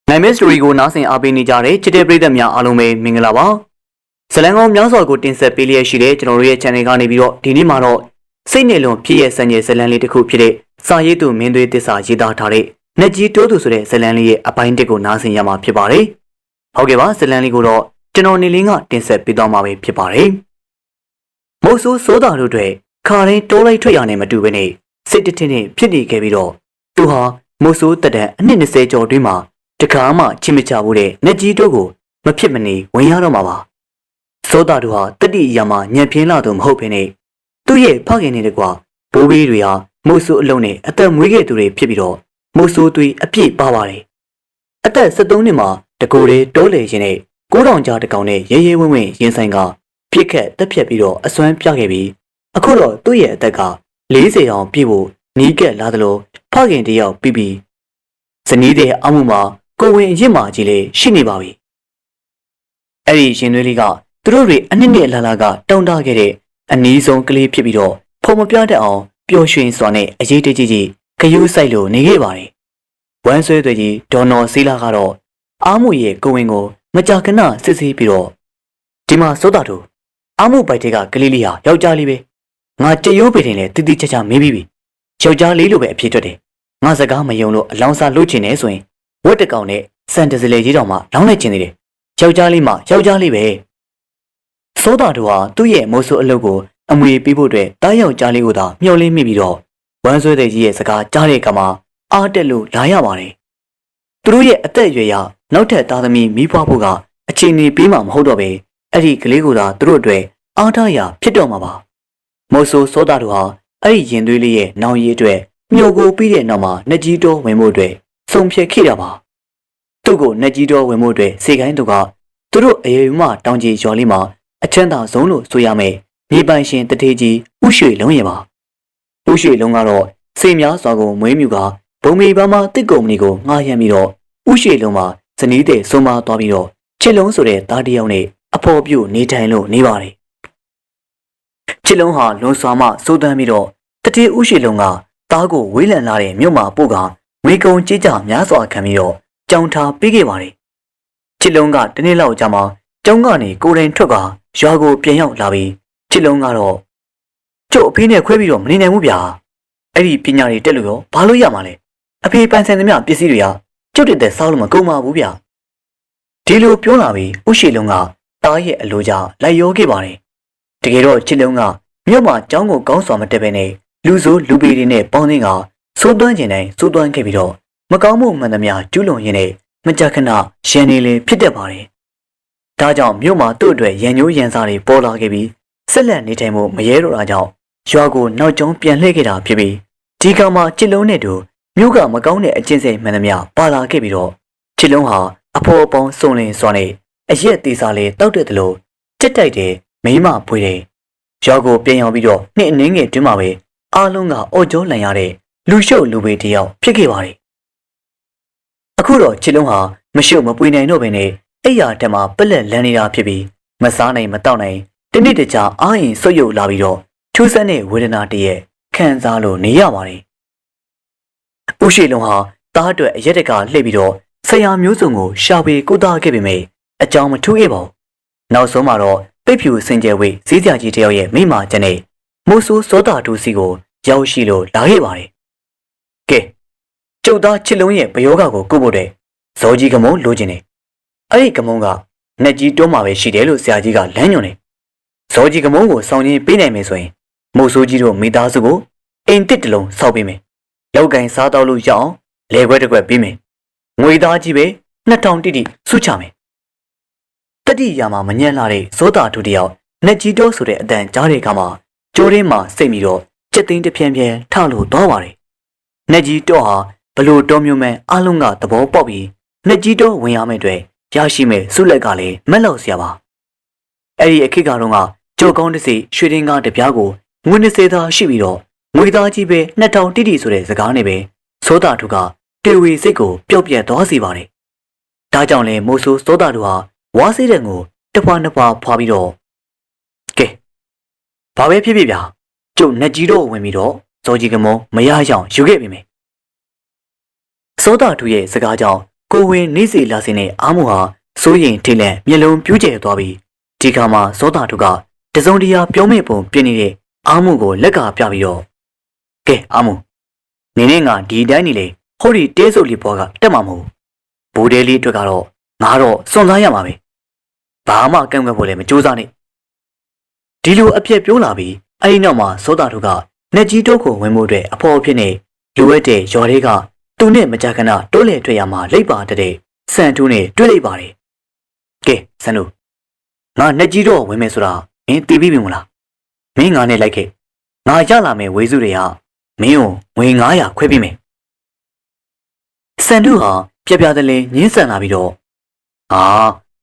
နိုင်မဲစတိုရီကိုနားဆင်အားပေးနေကြတဲ့ချစ်တဲ့ပရိသတ်များအားလုံးပဲမင်္ဂလာပါဇလံကောင်းများစွာကိုတင်ဆက်ပေးလျက်ရှိတဲ့ကျွန်တော်တို့ရဲ့ channel ကနေပြီးတော့ဒီနေ့မှာတော့စိတ်နေလုံးဖြစ်ရဲ့ဆန်ရဲ့ဇလံလေးတစ်ခုဖြစ်တဲ့စာရေးသူမင်းသွေးသစ္စာရေးသားထားတဲ့နှက်ကြီးတိုးသူဆိုတဲ့ဇလံလေးရဲ့အပိုင်းတစ်ကိုနားဆင်ရမှာဖြစ်ပါတယ်ဟုတ်ကဲ့ပါဇလံလေးကိုတော့ကျွန်တော်နေလင်းကတင်ဆက်ပေးသွားမှာပဲဖြစ်ပါတယ်မုတ်ဆိုးစိုးတာတို့တွေခါတိုင်းတိုးလိုက်ထွက်ရနဲ့မတူဘဲနဲ့စိတ်တထင်းနဲ့ဖြစ်နေခဲ့ပြီးတော့သူဟာမုတ်ဆိုးတက်တဲ့အနှစ်20ကျော်တွင်းမှာတခါမှချစ်မချဘူးတဲ့နှက်ကြီးတို့ကိုမဖြစ်မနေဝင်ရတော့မှာပါစောတာတို့ဟာတတိယမှာညံပြင်းလာသူမဟုတ်ဘဲနဲ့သူ့ရဲ့ဖခင်နဲ့တကွာဘိုးဘေးတွေဟာမုတ်ဆိုးအလုံးနဲ့အသက်မွေးခဲ့သူတွေဖြစ်ပြီးတော့မုတ်ဆိုးသွေးအပြည့်ပါပါတယ်အသက်73နှစ်မှာတကိုယ်လေးတိုးလေခြင်းနဲ့9000ကြားတကောင်နဲ့ရဲရဲဝင့်ဝင့်ရင်ဆိုင်ကပြစ်ခတ်တက်ဖြတ်ပြီးတော့အစွမ်းပြခဲ့ပြီးအခုတော့သူ့ရဲ့အသက်က40အောင်ပြည့်ဖို့နီးကပ်လာသလိုဖခင်တယောက်ပြီးဇနီးတဲ့အမှုမှာကိုဝင်ရစ်မာကြီးလေးရှိနေပါပြီအဲ့ဒီရှင်သွေးလေးကသူတို့တွေအနှစ်နှစ်လာလာကတောင်းတခဲ့တဲ့အနည်းဆုံးကလေးဖြစ်ပြီးတော့ဖုံမပြတတ်အောင်ပျော်ရွှင်စွာနဲ့အရေးတကြီးကြီးခရူးဆိုင်လို့နေခဲ့ပါတယ်ဝမ်းဆွဲသွေးကြီးဒေါ်နော်စီလာကတော့အားမှုရဲ့ကိုဝင်ကိုမကြာခဏစစ်ဆေးပြီးတော့ဒီမှာစိုးတာတို့အားမှုပိုက်တဲ့ကကလေးလေးဟာယောက်ျားလေးပဲငါကြရိုးပေတင်လေတိတိကျကျမေးပြီးပြီယောက်ျားလေးလိုပဲအဖြစ်ထွက်တယ်ငါစကားမယုံလို့အလောင်းစားလုပ်ချင်နေဆိုရင်ဝက်တကောင်နဲ့စန်တစလေကြီးတော်မှလောင်းလိုက်ချင်သေးတယ်ယောက်ျားလေးမှယောက်ျားလေးပဲစိုးတာတို့ဟာသူ့ရဲ့မိုးဆိုးအလုပ်ကိုအမွေပေးဖို့အတွက်တားယောက်ျားလေးကိုသာမျှော်လင့်မိပြီးတော့ဝမ်းဆွဲတဲ့ကြီးရဲ့စကားကြားတဲ့အခါမှာအားတက်လို့လာရပါတယ်သူတို့ရဲ့အသက်အရွယ်ရနောက်ထပ်သားသမီးမိဖွားဖို့ကအချိန်နေပေးမှမဟုတ်တော့ပဲအဲ့ဒီကလေးကိုသာသူတို့အတွက်အားထားရဖြစ်တော့မှာပါမိုးဆိုးစိုးတာတို့ဟာအဲ့ဒီရင်သွေးလေးရဲ့နောင်ရည်အတွက်မြို့ကိုပြီးတဲ့နောက်မှာနှကြီးတော်ဝင်ဖို့အတွက်ဆုံးဖြတ်ခဲ့တာပါသူ့ကိုနှကြီးတော်ဝင်ဖို့အတွက်စေခိုင်းသူကသူတို့အရေးမှတောင်ကြီးရွာလေးမှာအချမ်းသာဆုံးလို့ဆိုရမယ်မြေပိုင်ရှင်တထေးကြီးဥရွှေလုံးရဲ့ပါဥရွှေလုံးကတော့စေများစွာကိုမွေးမြူကဘုံမီဘာမှာတစ်ကုမ္ပဏီကိုငှားရမ်းပြီးတော့ဥရွှေလုံးမှာဇနီးတဲ့ဆုံးမသွားပြီးတော့ချစ်လုံးဆိုတဲ့သားတစ်ယောက်နဲ့အဖော်ပြုတ်နေထိုင်လို့နေပါတယ်ချစ်လုံးဟာလွန်စွာမှစိုးတန်းပြီးတော့တထေးဥရွှေလုံးကသားကိုဝေးလံလာတဲ့မြို့မှာပို့ကငွေကုန်ကြေးကြများစွာခံပြီးတော့ကြောင်ထားပေးခဲ့ပါတယ်ချစ်လုံးကတနေ့လောက်ကြာမှကျောင်းကနေကိုယ်တိုင်ထွက်ကရွာကိုပြန်ရောက်လာပြီးချစ်လုံးကတော့ကျုပ်အဖေနဲ့ခွဲပြီးတော့မနေနိုင်ဘူးဗျာအဲ့ဒီပညာတွေတက်လို့ရောဘာလို့ရမှာလဲအဖေပိုင်ဆိုင်သမျှပစ္စည်းတွေကကျုပ်တဲ့စားလို့မကုန်ပါဘူးဗျာဒီလိုပြောလာပြီးဥရှိလုံးကတားရဲ့အလိုကြလိုက်ရောခဲ့ပါတယ်တကယ်တော့ချစ်လုံးကမြို့မှာကျောင်းကိုကောင်းစွာမတက်ဘဲနဲ့လူဆိုးလူပေတွေနဲ့ပေါင်းသင်းကစိုးသွမ်းကျင်တိုင်းစိုးသွမ်းခဲ့ပြီးတော့မကောင်းမှုမှန်သမျှကျူးလွန်ရင်းနဲ့မကြခဏရန်နေလေဖြစ်တတ်ပါတယ်ဒါကြောင့်မြို့မှာသူ့အတွက်ရန်ညိုးရန်စားတွေပေါ်လာခဲ့ပြီးဆက်လက်နေထိုင်မှုမရဲတော့တာကြောင့်ရွာကိုနောက်ကျောင်းပြန်လှည့်ခဲ့တာဖြစ်ပြီးဒီကောင်မှချစ်လုံးနဲ့တူမြို့ကမကောင်းတဲ့အကျင့်စိတ်မှန်သမျှပါလာခဲ့ပြီးတော့ချစ်လုံးဟာအဖော်အပေါင်းစုံလင်စွာနဲ့အရက်သေးစားလေးတောက်တဲ့တလို့တက်တိုက်တယ်မိမဖွေတယ်ရွာကိုပြန်ရောက်ပြီးတော့နှစ်အနည်းငယ်တွင်းမှာပဲအားလုံးကအော်ကြောလန်ရတဲ့လူရှုပ်လူပေတယောက်ဖြစ်ခဲ့ပါတယ်အခုတော့ချစ်လုံးဟာမရှုပ်မပွေနိုင်တော့ဘဲနဲ့အဲ့ရတက်မှာပက်လက်လန်းနေတာဖြစ်ပြီးမစားနိုင်မတောက်နိုင်တနေ့တခြားအားရင်ဆွတ်ယုတ်လာပြီးတော့ထူးဆန်းတဲ့ဝေဒနာတည်းခံစားလို့နေရပါတယ်ဥရှိလုံးဟာတားအတွက်အရက်တကလှည့်ပြီးတော့ဆရာမျိုးစုံကိုရှာပေကုသခဲ့ပေမယ့်အကြောင်းမထူးခဲ့ပါဘူးနောက်ဆုံးမှာတော့ပိတ်ဖြူစင်ကြယ်ဝေးဈေးကြကြီးတယောက်ရဲ့မိမာချက်နဲ့မိုးဆိုးစောတာတူစီကိုရောက်ရှိလို့လာခဲ့ပါတယ်ကဲကျုပ်သားချစ်လုံးရဲ့ဘယောဂကိုကုတ်ဖို့တဲ့ဇော်ကြီးကမုံလိုချင်တယ်အဲ့ဒီကမုံကနှက်ကြီးတွန်းမှာပဲရှိတယ်လို့ဆရာကြီးကလမ်းညွှန်တယ်ဇော်ကြီးကမုံကိုဆောင်ချင်းပေးနိုင်မယ်ဆိုရင်မိုးဆိုးကြီးတို့မိသားစုကိုအိမ်တစ်တလုံးဆောက်ပေးမယ်လောက်ကင်စားတော့လို့ရအောင်လေခွဲတစ်ခွက်ပေးမယ်ငွေသားကြီးပဲ2000တိတိစုချမယ်တတိယာမှာမညံ့လာတဲ့ဇောတာတူတယောက်နှက်ကြီးတော့ဆိုတဲ့အတန်ကြားတဲ့အခါမှာကျိုးရင်းမှာစိတ်ပြီးတော့စက်သိန်းတစ်ဖြန်းဖြန်းထလို့သွားပါတယ်နှက်ကြီးတော့ဟာဘလို့တော်မျိုးမဲအလုံးကသဘောပေါက်ပြီးနှက်ကြီးတော့ဝင်ရမယ့်အတွက်ရရှိမဲ့ဆုလက်ကလည်းမက်လောက်စရာပါအဲ့ဒီအခက်ကတော့ကကြော်ကောင်းတစ်စီရွှေတင်းကားတစ်ပြားကိုငွေ20သားရှိပြီးတော့ငွေသားကြီးပဲ2000တိတိဆိုတဲ့စကားနဲ့ပဲသောတာထုကတေဝီစိတ်ကိုပျော့ပြက်သွားစေပါတယ်ဒါကြောင့်လေမိုးဆိုးသောတာထုဟာဝါးစေးတဲ့ကိုတစ်ဖွာနှစ်ဖွာဖွာပြီးတော့ကဲဘာပဲဖြစ်ဖြစ်ဗျာကျုပ်နှက်ကြီးတော့ဝင်ပြီးတော့ဇော်ကြီးကမုံမရအောင်ယူခဲ့ပြီမယ်သောတာထုရဲ့စကားကြောင့် ကိုဝင်နေစီလာစင်းနဲ့အားမဟာစိုးရင်ထိလန့်မျက်လုံးပြူးကျဲသွားပြီးဒီကမှာစောတာတို့ကတစုံတရာပြောမဲ့ပုံပြနေတဲ့အားမှုကိုလက်ကပြပြီးတော့ကဲအားမှုနင်းနဲ့ငါဒီတိုင်းနေလေဟိုဒီတဲဆုပ်လေးပေါ်ကတက်မှာမဟုတ်ဘူတဲလေးအတွက်ကတော့ငါတော့စွန့်စားရမှာပဲဘာမှကန့်ကွက်ဖို့လည်းမကြိုးစားနဲ့ဒီလိုအပြက်ပြောလာပြီးအဲဒီနောက်မှာစောတာတို့ကနှက်ကြီးတို့ကိုဝင်မှုအတွက်အဖော်အဖြစ်နဲ့လူဝက်တဲ့ရော်လေးကသူနဲ့မကြခဏတိုးလေတွေ့ရမှာလိပ်ပါတဲ့စံတူးနဲ့တွေ့လိုက်ပါတယ်ကဲစံတို့ငါနှက်ကြီးတော့ဝင်မယ်ဆိုတာမင်းသိပြီးပြီမလားမင်းငါနဲ့လိုက်ခဲ့ငါရလာမယ်ဝေစုတွေကမင်းကိုငွေ900ခွဲပေးမယ်စံတူးဟာပြပြတလဲညင်းဆန်လာပြီးတော့ဟာ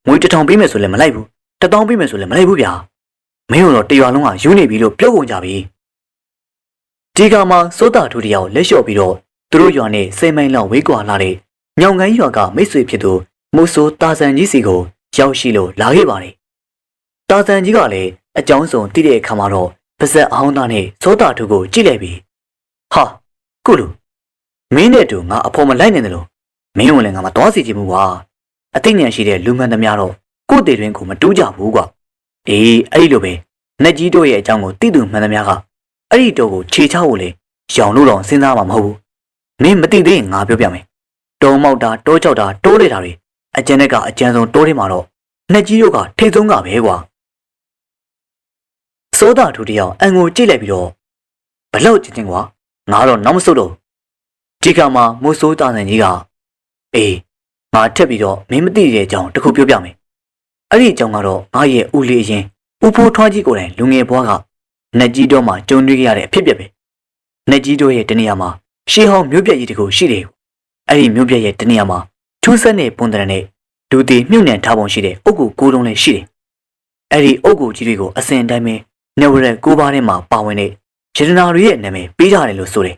ငွေ1000ပေးမယ်ဆိုလည်းမလိုက်ဘူး1000ပေးမယ်ဆိုလည်းမလိုက်ဘူးဗျာမင်းတို့တရွာလုံးကယူနေပြီလို့ပြောကုန်ကြပြီဒီကမှာစိုးတာထူတယောက်လက်လျှော့ပြီးတော့သူတို့ရွာနဲ့10မိုင်လောက်ဝေးကွာလာတဲ့ညောင်ကိုင်းရွာကမိတ်ဆွေဖြစ်သူမုတ်ဆိုးတာဆန်ကြီးစီကိုရောက်ရှိလို့လာခဲ့ပါတယ်တာဆန်ကြီးကလည်းအကြောင်းစုံသိတဲ့အခါမှာတော့ပါဇက်အောင်သားနဲ့စိုးတာထူကိုကြည့်လိုက်ပြီးဟာကုလူမင်းနဲ့တူငါအဖော်မလိုက်နိုင်တယ်လို့မင်းဝင်လည်းငါမတော်စီချင်ဘူးကွာအသိဉာဏ်ရှိတဲ့လူမှန်သမျှတော့ကိုယ့်တည်တွင်ကိုမတူးကြဘူးကွာအေးအဲ့လိုပဲနှက်ကြီးတို့ရဲ့အကြောင်းကိုသိသူမှန်သမျှကအဲ့ဒီတော့ကိုခြေချဖို့လေရောင်လို့တော့စဉ်းစားမှာမဟုတ်ဘူးမင်းမသိသေးရင်ငါပြောပြမယ်တုံးမောက်တာတိုးချောက်တာတိုးလေတာတွေအကျဉ်းနဲ့ကအကျဉ်းဆုံးတိုးထဲမှာတော့နှက်ကြီးတို့ကထိတ်ဆုံးကပဲကွာစောတာထူတယောက်အန်ကိုကြည့်လိုက်ပြီးတော့ဘလောက်ချင်းချင်းကွာငါတော့နောက်မဆုတ်တော့ဒီကမှာမိုးဆိုးတာဆန်ကြီးကအေးငါထက်ပြီးတော့မင်းမသိတဲ့အကြောင်းတခုပြောပြမယ်အဲ့ဒီအကြောင်းကတော့ငါရဲ့ဦးလေးရင်ဦးဖိုးထွားကြီးကိုယ်တိုင်လူငယ်ဘွားကနှက်ကြီးတို့မှကြုံတွေ့ရတဲ့အဖြစ်ပြက်ပဲနှက်ကြီးတို့ရဲ့တနေရာမှာရှေးဟောင်းမြို့ပြက်ကြီးတခုရှိတယ်အဲ့ဒီမြို့ပြက်ရဲ့တနေရာမှာထူးဆန်းတဲ့ပုံတရံနဲ့လူတီမြုပ်နှံထားပုံရှိတဲ့အုတ်ကူကိုတုံးလည်းရှိတယ်အဲ့ဒီအုတ်ကူကြီးတွေကိုအစဉ်အတိုင်းပဲနေဝရက်ကိုပါးထဲမှာပါဝင်တဲ့ရတနာတွေရဲ့နာမည်ပေးကြတယ်လို့ဆိုတယ်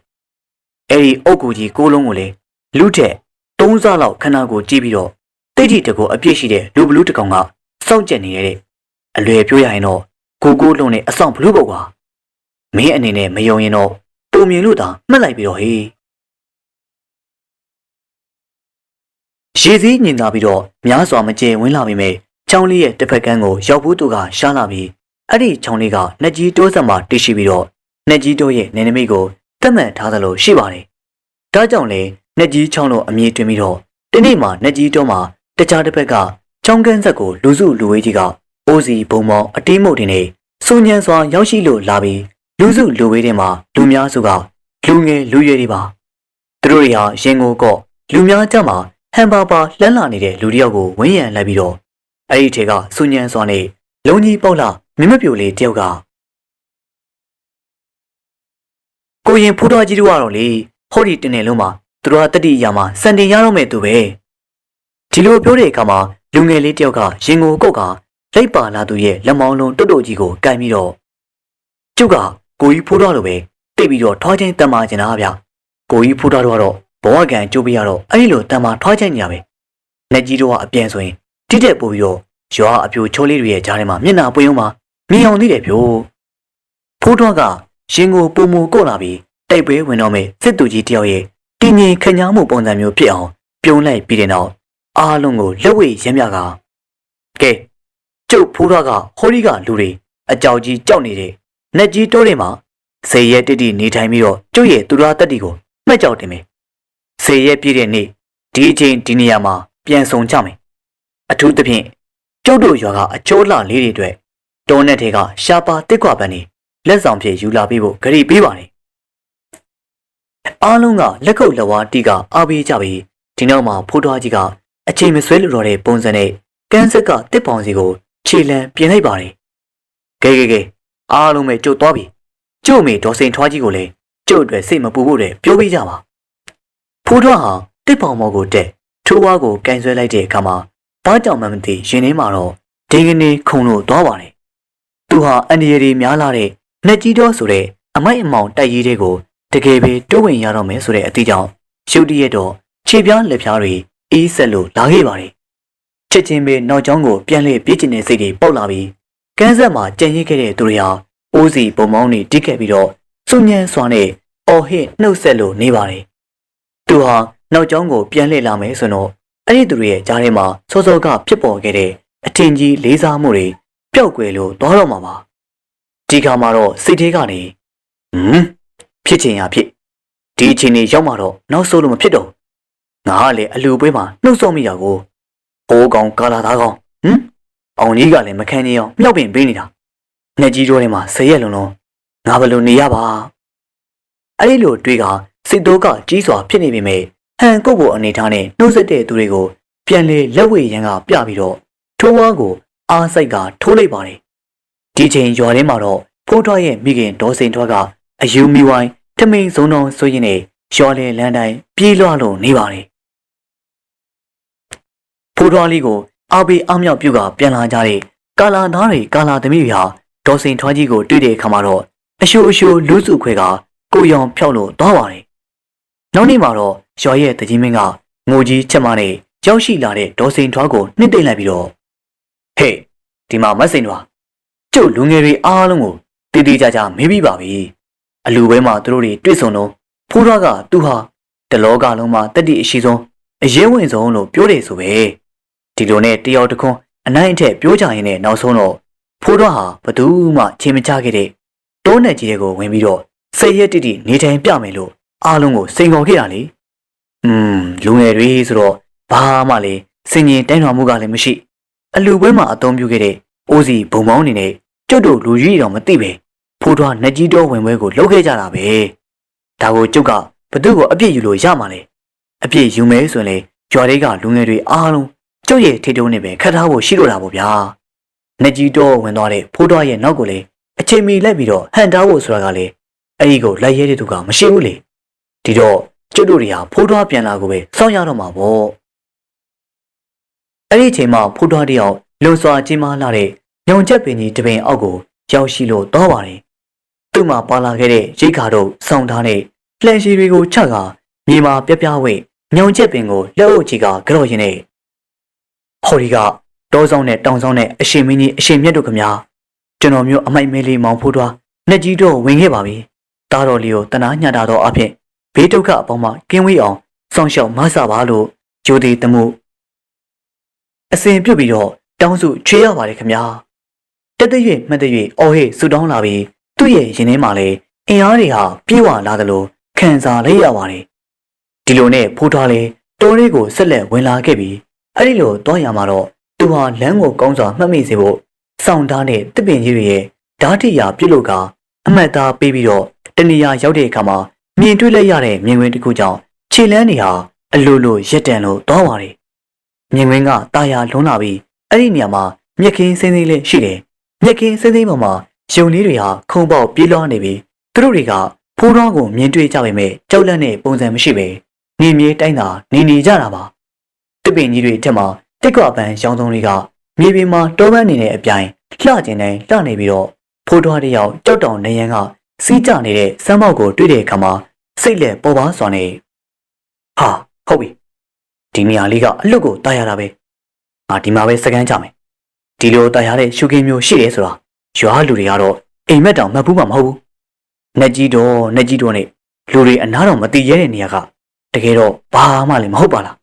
အဲ့ဒီအုတ်ကူကြီးကိုလုံးကိုလည်းလူထက်3ဆလောက်ခန္ဓာကိုကြည့်ပြီးတော့တိတ်တိတကောအပြည့်ရှိတဲ့လူဘလူးတကောင်ကစောင့်ကြက်နေတဲ့အလွယ်ပြောရရင်တော့ကိုလုံးနဲ့အဆောင်ဘလူးပေါ့ကွာမင်းအနေနဲ့မယုံရင်တော့ပုံမြင်လို့သာမှတ်လိုက်ပြီးတော့ဟေးရေစည်းညင်သာပြီးတော့များစွာမကျေဝင်လာပြီမဲ့ချောင်းလေးရဲ့တစ်ဖက်ကန်းကိုရောက်ဖို့သူကရှားလာပြီးအဲ့ဒီချောင်းလေးကနှက်ကြီးတိုးဆက်မှာတိရှိပြီးတော့နှက်ကြီးတိုးရဲ့နေနမိတ်ကိုသတ်မှတ်ထားသလိုရှိပါတယ်ဒါကြောင့်လေနှက်ကြီးချောင်းလို့အမည်တွင်ပြီးတော့ဒီနေ့မှာနှက်ကြီးတိုးမှာတခြားတစ်ဖက်ကချောင်းကန်းဆက်ကိုလူစုလူဝေးကြီးကအိုးစီဘုံမောင်အတီးမုတ်တင်နေစိုးညံစွာရောက်ရှိလို့လာပြီးလူစုလူဝေးတွေမှာလူများစုကလူငယ်လူရွယ်တွေပါသူတို့တွေဟာရင်ကိုကော့လူများကြမှာဟန်ပါပါလှမ်းလာနေတဲ့လူတယောက်ကိုဝန်းရံလိုက်ပြီးတော့အဲ့ဒီထဲကစိုးညံစွာနဲ့လုံကြီးပေါက်လာမင်းမပြိုလေးတယောက်ကကိုရင်ဖူးတော်ကြီးတို့ကတော့လေဟောဒီတင်နေလုံးမှာသူတို့ဟာတတိယမှာစံတင်ရတော့မဲ့သူပဲဒီလိုပြောတဲ့အခါမှာလူငယ်လေးတယောက်ကရင်ကိုကော့ကလိုက်ပါလာသူရဲ့လက်မောင်းလုံးတုတ်တုတ်ကြီးကိုကန်ပြီးတော့ကျုပ်ကကိုကြီးဖူးတော်လိုပဲတိတ်ပြီးတော့ထွားချင်းတန်မာကျင်တာဗျကိုကြီးဖူးတော်တော့ဘဝကံကျိုးပြရတော့အဲ့ဒီလိုတန်မာထွားချင်းနေရပဲလက်ကြီးတို့ကအပြန်ဆိုရင်တိတက်ပို့ပြီးတော့ရွာအပြိုချိုးလေးတွေရဲ့ကြားထဲမှာမျက်နှာပွင့်အောင်မှာမြင်အောင်သိတယ်ဗျို့ဖူးတော်ကရင်ကိုပုံမူကော့လာပြီးတိုက်ပွဲဝင်တော့မယ်စစ်သူကြီးတယောက်ရဲ့တင်းငင်ခညားမှုပုံစံမျိုးဖြစ်အောင်ပြုံးလိုက်ပြီးတဲ့နောက်အားလုံးကိုလက်ဝဲရမ်းပြကကဲကျုပ်ဖိုးတော်ကဟိုဒီကလူတွေအကြောက်ကြီးကြောက်နေတဲ့နှက်ကြီးတိုးတွေမှာစေရဲတိတိနေထိုင်ပြီးတော့ကျုပ်ရဲ့သူတော်တက်တီကိုမှတ်ကြောက်တင်မယ်စေရဲပြည့်တဲ့နေ့ဒီအချိန်ဒီနေရာမှာပြန်ဆုံကြမယ်အထူးသဖြင့်ကျုပ်တို့ရွာကအချိုးလှလေးတွေအတွက်တောနဲ့ထဲကရှားပါတစ်ကွာပန်းနေလက်ဆောင်ဖြင့်ယူလာပေးဖို့ဂရုပေးပါတယ်အားလုံးကလက်ခုပ်လက်ဝါးတီးကအားပေးကြပြီးဒီနောက်မှာဖိုးထွားကြီးကအချိန်မဆွဲလို့တော့တဲ့ပုံစံနဲ့ကန်းဆက်ကတစ်ပေါင်စီကိုခြေလံပြင်လိုက်ပါတယ်ကဲအားလုံးပဲကြုတ်သွားပြီကျုပ်မေဒေါ်စိန်ထွားကြီးကိုလည်းကျုပ်အတွက်စိတ်မပူဖို့တည်းပြောပေးကြပါဖိုးထွားဟာတစ်ပေါင်မော်ကိုတက်ထိုးဝါးကိုကန်ဆွဲလိုက်တဲ့အခါမှာဘာကြောင့်မှမသိရင်ထဲမှာတော့ဒင်းကနေခုံလို့သွားပါတယ်သူဟာအန်ဒီရီများလာတဲ့နှက်ကြီးတော်ဆိုတဲ့အမိုက်အမောင်တိုက်ကြီးတွေကိုတကယ်ပဲတိုးဝင်ရတော့မယ်ဆိုတဲ့အသည့်ကြောင့်ရှုပ်တရက်တော့ခြေပြားလက်ပြားတွေအေးဆက်လို့လာခဲ့ပါတယ်ချက်ချင်းပဲနောက်ကျောင်းကိုပြန်လှည့်ပြေးကျင်တဲ့စိတ်တွေပေါက်လာပြီးကန်းဆက်မှာကြံ့ရစ်ခဲ့တဲ့သူတွေဟာအိုးစီပုံမောင်းတွေတိခဲ့ပြီးတော့စုညံစွာနဲ့အော်ဟစ်နှုတ်ဆက်လို့နေပါတယ်သူဟာနောက်ကျောင်းကိုပြန်လှည့်လာမယ်ဆိုတော့ အဲ့ဒီသူတွေရဲ့ကြားထဲမှာစောစောကဖြစ်ပေါ်ခဲ့တဲ့အထင်ကြီးလေးစားမှုတွေပျောက်ကွယ်လို့သွားတော့မှာပါဒီခါမှာတော့စိတ်ထဲကနေဖြစ်ချင်ရဖြစ်ဒီအချိန်ကြီးရောက်မှတော့နောက်ဆုံးလို့မဖြစ်တော့ငါကလည်းအလူပွဲမှာနှုတ်ဆော့မိတာကိုဟိုးကောင်ကာလာသားကောင်အောင်ကြီးကလည်းမခံချင်အောင်မြောက်ပင်ပေးနေတာငှက်ကြီးတို့ထဲမှာဆယ်ရက်လုံးလုံးငါဘယ်လိုနေရပါအဲ့ဒီလိုတွေးကစိတ်တော့ကကြီးစွာဖြစ်နေပေမဲ့ဟန်ကုတ်ကိုအနေထားနဲ့နှုတ်ဆက်တဲ့သူတွေကိုပြန်လေလက်ဝဲရန်ကပြပြီးတော့ထိုးဝါးကိုအားစိတ်ကထိုးလိုက်ပါတယ်ဒီချိန်ရွာထဲမှာတော့ဖိုးထွားရဲ့မိခင်ဒေါ်စိန်ထွားကအယူမီဝိုင်းထမိန်စုံတော်ဆိုရင်နဲ့ရွာလေလမ်းတိုင်းပြေးလွှားလို့နေပါတယ်ဖိုးထွားလေးကိုအားပေးအားမြောက်ပြုကပြန်လာကြတဲ့ကာလာသားတွေကာလာသမီးတွေဟာဒေါ်စိန်ထွားကြီးကိုတွေ့တဲ့အခါမှာတော့အရှိုးလူစုခွဲကကိုရောင်ဖြောက်လို့သွားပါတယ်နောက်နေ့မှာတော့ရွာရဲ့တကြီးမင်းကငိုကြီးချက်မနဲ့ရောက်ရှိလာတဲ့ဒေါ်စိန်ထွားကိုနှစ်သိမ့်လိုက်ပြီးတော့ဟေ့ဒီမှာမတ်စိန်ထွားကျုပ်လူငယ်တွေအားလုံးကိုတည်တည်ကြကြမေးပြီးပါပြီအလူပွဲမှာသူတို့တွေတွေ့ဆုံတော့ဖိုးထွားကသူဟာတလောကလုံးမှာတတိအရှိဆုံးအရေးဝင်ဆုံးလို့ပြောတယ်ဆိုပဲဒီလိုနဲ့တယောက်တစ်ခွန်းအနိုင်အထက်ပြောကြရင်လည်းနောက်ဆုံးတော့ဖိုးထွားဟာဘသူမှချင်းမချခဲ့တဲ့တိုးနဲ့ကြီးတွေကိုဝင်ပြီးတော့စိတ်ရက်တိတိနေထိုင်ပြမယ်လို့အားလုံးကိုစိန်ခေါ်ခဲ့တာလေလူငယ်တွေဆိုတော့ဘာမှလေစင်ရင်တိုင်းတော်မှုကလည်းမရှိအလူပွဲမှာအသုံးပြုခဲ့တဲ့အိုးစီဘုံပေါင်းနေနဲ့ကျုပ်တို့လူကြီးတော်မသိပဲဖိုးထွားနှကြီးတော်ဝင်ပွဲကိုလုပ်ခဲ့ကြတာပဲဒါကိုကျုပ်ကဘသူ့ကိုအပြစ်ယူလို့ရမှာလေအပြစ်ယူမယ်ဆိုရင်လေကြွားတွေကလူငယ်တွေအားလုံးကျုပ်ရဲ့ထိတုံးနဲ့ပဲခတ်ထားဖို့ရှိလို့တာပေါ့ဗျာနှကြီးတော်ဝင်သွားတဲ့ဖိုးထွားရဲ့နောက်ကိုလေအချိန်မီလိုက်ပြီးတော့ဟန်တားဖို့ဆိုတာကလေအဲ့ဒီကိုလိုက်ရဲတဲ့သူကမရှိဘူးလေဒီတော့ကျုပ်တို့တွေဟာဖိုးထွားပြန်လာကိုပဲစောင့်ရတော့မှာပေါ့အဲ့ဒီအချိန်မှာဖိုးထွားတယောက်လုံစွာကြီးမားလာတဲ့ညောင်ချက်ပင်ကြီးတပင်အောက်ကိုရောက်ရှိလို့တော့ပါတယ်သူ့မှာပါလာခဲ့တဲ့ရိတ်ခါတို့စောင့်ထားတဲ့လှန်ရှည်တွေကိုချကမြေမှာပြပြဝဲညောင်ချက်ပင်ကိုလက်အုပ်ကြီးကကြော့ရင်းနဲ့ဟော်ဒီကတောဆောင်နဲ့တောင်ဆောင်နဲ့အရှင်မင်းကြီးအရှင်မြတ်တို့ခမညာကျွန်တော်မျိုးအမိုက်မဲလေးမောင်ဖိုးထွားနှက်ကြီးတို့ဝင်ခဲ့ပါပြီတားတော်လေးကိုတနာညှတာတော့အဖြစ်ဘေးဒုက္ခအပေါင်းမှကင်းဝေးအောင်စောင့်ရှောက်မဆပါလို့ဂျိုဒီတမှုအစဉ်ပြုတ်ပြီးတော့တောင်းစုချွေးရပါတယ်ခမညာတက်တဲ့၍မှတ်တဲ့၍အော်ဟေ့ဆူတောင်းလာပြီးသူ့ရဲ့ရင်ထဲမှာလည်းအင်အားတွေဟာပြေဝလာသလိုခံစားလိုက်ရပါတယ်ဒီလိုနဲ့ဖိုးထွားလေးတိုးလေးကိုဆက်လက်ဝင်လာခဲ့ပြီးအဲ့ဒီလိုတော့ရမှာတော့သူဟာလမ်းကိုကောင်းစွာမှတ်မိစေဖို့စောင့်သားနဲ့တစ်ပင်ကြီးတွေရဲ့ဓာတ်တိယာပြုတ်လို့ကအမှတ်သားပေးပြီးတော့တနေရာရောက်တဲ့အခါမှာမြင်တွေ့လိုက်ရတဲ့မြင်ကွင်းတစ်ခုကြောင့်ခြေလန်းတွေဟာအလိုလိုရက်တန်လို့သွားပါတယ်မြင်ကွင်းကတာယာလွန်းလာပြီးအဲ့ဒီနေရာမှာမြက်ခင်းစင်းစင်းလေးရှိတယ်မြက်ခင်းစင်းစင်းပေါ်မှာရုံလေးတွေဟာခုံပေါက်ပြေးလွှားနေပြီးသူတို့တွေကဖိုးထွားကိုမြင်တွေ့ကြပေမဲ့ကြောက်လန့်တဲ့ပုံစံမရှိပဲနေမြေတိုင်းသာနေကြတာပါတစ်ပင်ကြီးတွေထက်မှာတစ်ကွာပန်းရောင်စုံတွေကမြေပြင်မှာတောပန်းနေတဲ့အပြိုင်လှကျင်တိုင်းလှနေပြီးတော့ဖိုးထွားတယောက်ကြောက်တောင်နေရန်ကစီးကြနေတဲ့စမ်းမောက်ကိုတွေ့တဲ့အခါမှာစိတ်လက်ပေါ်ပါစွာနဲ့ဟာဟုတ်ပြီဒီနေရာလေးကအလွတ်ကိုတားရတာပဲငါဒီမှာပဲစကန်ကြမယ်ဒီလိုတားရတဲ့ရှုခင်းမျိုးရှိတယ်ဆိုတာရွာလူတွေကတော့အိမ်မက်တောင်မှတ်ဘူးမှမဟုတ်ဘူးနှက်ကြီးတော့နဲ့လူတွေအနားတော်မတည်ရဲတဲ့နေရာကတကယ်တော့ဘာမှလည်းမဟုတ်ပါလား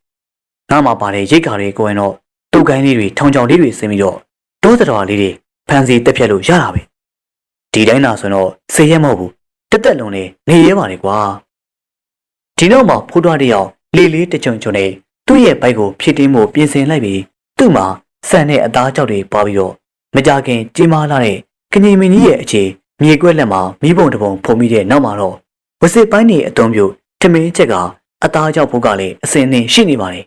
ငါမှပါတဲ့ရိတ်ခါတွေကိုရင်တော့တုတ်ကိုင်းလေးတွေထောင်ချောင်လေးတွေဆင်းပြီးတော့တောသတော်လေးတွေဖန်စီတက်ဖြတ်လို့ရတာပဲဒီတိုင်းသာဆိုတော့စေရဲမဟုတ်ဘူးတက်တက်လုံးနဲ့နေရဲပါလေကွာဒီနောက်မှာဖိုးထွားတယောက်လေးတကြုံနဲ့သူ့ရဲ့ဘိုက်ကိုဖြည့်တင်းဖို့ပြင်ဆင်လိုက်ပြီးသူ့မှာဆန်တဲ့အသားကြောက်တွေပွားပြီးတော့မကြခင်ကြီးမားလာတဲ့ကငြိမ်မင်းကြီးရဲ့အခြေမြေကွက်လက်မှာမိဘုံတပုံဖုံပြီးတဲ့နောက်မှာတော့ဝစစ်ပိုင်းနေအုံပြုတ်ထမင်းချက်ကအသားကြောက်ဖို့ကလည်းအစင်းနဲ့ရှိနေပါတယ်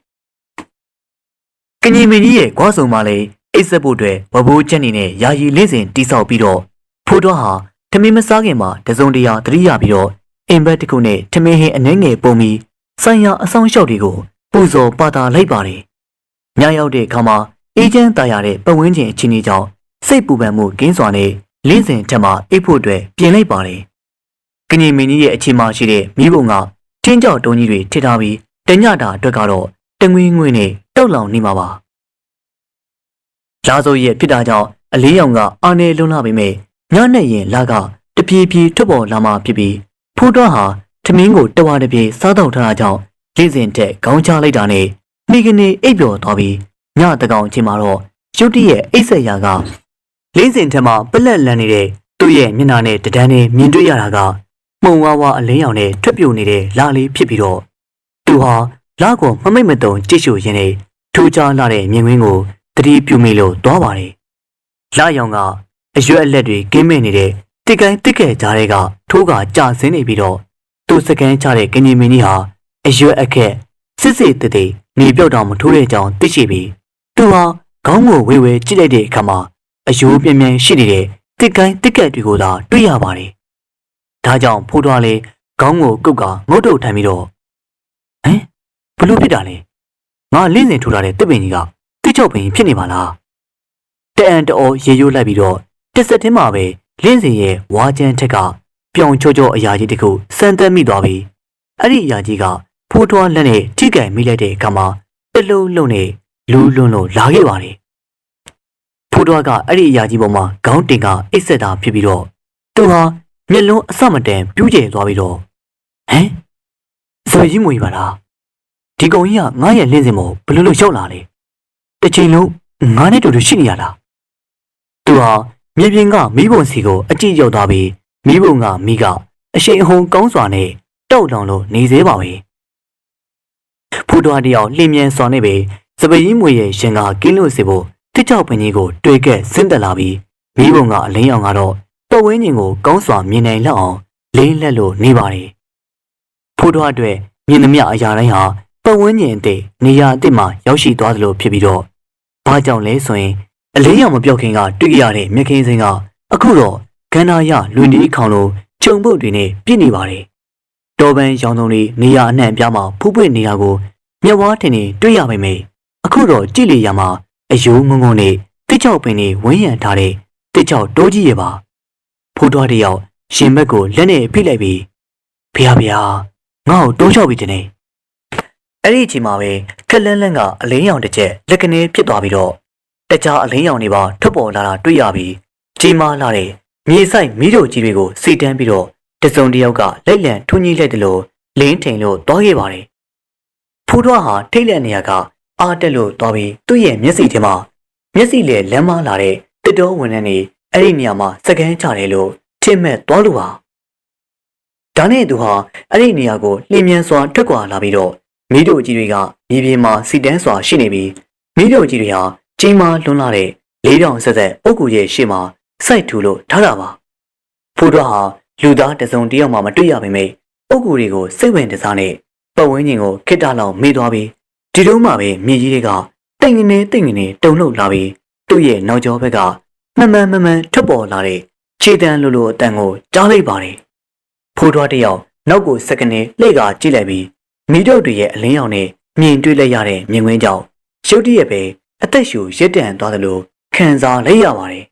ကငြိမ်မင်းကြီးရဲ့ကွာဆုံမှာလည်းအိတ်ဆက်ဖို့အတွက်ဝဘိုးချက်နေနဲ့ယာယီလေးစဉ်တိဆောက်ပြီးတော့ဖိုးထွားဟာထမင်းမစားခင်မှာတစုံတရာသတိရပြီးတော့အင်ဘက်တစ်ခုနဲ့ထမင်းဟင်းအနှဲငယ်ပုံပြီးဆိုင်ရာအဆောင်လျှောက်တွေကိုပူဇော်ပါတာလိုက်ပါတယ်ညရောက်တဲ့အခါမှာအေးချမ်းတာရတဲ့ပတ်ဝန်းကျင်အခြေအနေကြောင့်စိတ်ပူပန်မှုကင်းစွာနဲ့လင်းစဉ်ထက်မှအိပ်ဖို့အတွက်ပြင်လိုက်ပါတယ်ကငြိမ်မင်းကြီးရဲ့အခြေမှာရှိတဲ့မိဘုံကတင်းကြောက်တုံးကြီးတွေထစ်ထားပြီးတညတာအတွက်ကတော့တငွေငွေနဲ့တောက်လောင်နေမှာပါလာစိုးရဲ့ဖြစ်တာကြောင့်အလေးရောင်ကအာနေလွန်းလာပေမဲ့ညနဲ့ရင်လာကတပြေးပြေးထွက်ပေါ်လာမှဖြစ်ပြီးဖိုးထွားဟာထမင်းကိုတဝါတပြေးစားတော့ထားတာကြောင့်လင်းစဉ်ထက်ခေါင်းချလိုက်တာနဲ့ မိကနေအိပ်ပျော်သွားပြီးညတကောင်အချိန်မှာတော့ရုတ်တရက်အိပ်ဆက်ရာကလင်းစင်ထက်မှပလက်လန်နေတဲ့သူ့ရဲ့မျက်နှာနဲ့တဒန်းနဲ့မြင်တွေ့ရတာကမှုံဝါးဝါအလင်းရောင်နဲ့ထွက်ပြိုနေတဲ့လာလေးဖြစ်ပြီးတော့သူဟာလာကိုမမိတ်မတုံကြည့်ရှုရင်းနဲ့ထူးခြားလာတဲ့မြင်ကွင်းကိုသတိပြုမိလို့သွားပါတယ်လာရောင်ကအရွက်အလက်တွေကင်းမဲ့နေတဲ့တစ်ကိုင်းတစ်ကဲကြားတွေကထိုးကကြာဆင်းနေပြီးတော့သူစကန်ချတဲ့ကင်ဂျီမင်းကြီးဟာအရွက်အခက်စစ်စစ်တည်းနေပြောက်တောင်မထိုးတဲ့အကြောင်းသိရှိပြီးသူဟာခေါင်းကိုဝေဝေကြည့်လိုက်တဲ့အခါမှာအယိုးပြင်းပြင်းရှိနေတဲ့တစ်ကိုင်းတစ်ကဲတွေကိုသာတွေ့ရပါတယ်ဒါကြောင့်ဖိုးထွားလေးခေါင်းကိုကုတ်ကငုတ်တုတ်ထိုင်ပြီးတော့ဘလို့ဖြစ်တာလဲငါလင်းစင်ထိုးထားတဲ့တစ်ပင်ကြီးကတိကျပင်ဖြစ်နေပါလားတအံတအောရေရိုးလိုက်ပြီးတော့တစ်ဆက်တင်းမှာပဲလင်းစင်ရဲ့ဝါချမ်းထက်ကပြောင်ချောချောအရာကြီးတစ်ခုစမ်းသပ်မိသွားပြီးအဲ့ဒီအရာကြီးကဖိုးထွားလက်နဲ့ထိကြိုင်မိလိုက်တဲ့အခါမှာတလုံးလုံးနဲ့လူးလွန်းလို့လာခဲ့ပါတယ်ဖိုးထွားကအဲ့ဒီအရာကြီးပေါ်မှာခေါင်းတင်ကအိတ်ဆက်တာဖြစ်ပြီးတော့သူဟာမျက်လုံးအစမတန်ပြူးကျဲသွားပြီးတော့ဇော်ကြီးမွေပါလားဒီကောင်ကြီးကငါရဲ့လင်းစင်ပေါ်ဘလို့လို့ရောက်လာလဲတစ်ချိန်လုံးငါနဲ့တူတူရှိနေရလားသူဟာမြေပြင်ကမီးပုံစီကိုအကြည့်ရောက်သွားပြီးမီးပုံကမီးကအရှိန်အဟုန်ကောင်းစွာနဲ့တောက်လောင်လို့နေသေးပါပဲဖိုးထွားတယောက်လင်းမြန်စွာနဲ့ပဲစပကြီးမွေရဲ့ရှင်ကကင်းလို့စေဖို့တစ်ချောက်ပင်ကြီးကိုတွေ့ခဲ့ဆင်းသက်လာပြီးမီးပုံကအလင်းရောင်ကတော့ပတ်ဝန်းကျင်ကိုကောင်းစွာမြင်နိုင်လောက်အောင်လင်းလက်လို့နေပါတယ်ဖိုးထွားအတွက်မြင်သမျှအရာတိုင်းဟာပတ်ဝန်းကျင်အသည့်နေရာအသစ်မှာရောက်ရှိသွားသလိုဖြစ်ပြီးတော့ဘာကြောင့်လဲဆိုရင်အလင်းရောင်မပြောက်ခင်ကတွေ့ရတဲ့မြက်ခင်းစင်းကအခုတော့ကန္နာရလွင်ဒီခေါင်လိုခြုံပုတ်တွေနဲ့ပြည့်နေပါတယ်တော်ပန်းရောင်တုံတွေနေရာအနှံ့ပြားမှာဖူးပွင့်နေတာကိုမျက်ဝါးထင်နေတွေ့ရပါမယ်အခုတော့ကြည့်လေရမှာအယိုးငုံငုံနဲ့တစ်ချောက်ပင်တွေဝန်းရံထားတဲ့တစ်ချောက်တိုးကြီးရပါဖိုးထွားတယောက်ရှင်ဘက်ကိုလက်နဲ့ဖိလိုက်ပြီးဖေဟာဖေဟာငါ့ကိုတိုးချောက်ပြီးတင်နေအဲ့ဒီအချိန်မှာပဲခက်လန်းလန်းကအလင်းရောင်တစ်ချက်လက်ကနေဖြစ်သွားပြီးတော့တခြားအလင်းရောင်တွေပါထွက်ပေါ်လာတာတွေ့ရပြီးကြီးမားလာတဲ့မြေဆိုင်မီးတို့ကြီးတွေကိုစီတန်းပြီးတော့တစုံတစ်ယောက်ကလိုက်လံထွန်းကြီးလိုက်တယ်လို့လင်းထိန်လို့သွားခဲ့ပါတယ်ဖိုးထွားဟာထိတ်လန့်နေရကအားတက်လို့သွားပြီးသူ့ရဲ့မျက်စိထဲမှာမျက်စိလေလမ်းမလာတဲ့တစ်တော်ဝင်နေအဲ့ဒီနေရာမှာစကန်ချတယ်လို့ထင်မဲ့သွားလို့ပါဒါနဲ့သူဟာအဲ့ဒီနေရာကိုလျင်မြန်စွာထွက်ခွာလာပြီးတော့မီးတို့ကြီးတွေကမြေပြင်မှာစီတန်းစွာရှိနေပြီးမီးတို့ကြီးတွေဟာကြီးမားလွန်းလာတဲ့လေးပြောင်ဆက်ဆက်အုတ်ကူရဲ့ရှေ့မှာစိုက်ထူလို့ထားတာပါဖိုးထွားဟာလူသားတစုံတယောက်မှမတွေ့ရပေမဲ့အုတ်ကူတွေကိုစိတ်ဝင်တစားနဲ့ပတ်ဝန်းကျင်ကိုခိတ္တလောက်မေးသွားပြီးဒီတုန်းမှပဲမြေကြီးတွေကတိတ်ငနေတုန်လှုပ်လာပြီးသူ့ရဲ့နောက်ကျောဘက်ကမှန်ထွက်ပေါ်လာတဲ့ခြေတန်းလိုအတန်ကိုကြားလိုက်ပါတယ်ဖိုးထွားတယောက်နောက်ကိုစက္ကန့်နဲ့လှည့်ကကြည့်လိုက်ပြီးမီးတို့တွေရဲ့အလင်းရောင်နဲ့မြင်တွေ့လိုက်ရတဲ့မြင်ကွင်းကြောင့်ရုတ်တရက်ပဲအသက်ရှူရစ်တန်သွားသလိုခံစားလိုက်ရပါတယ်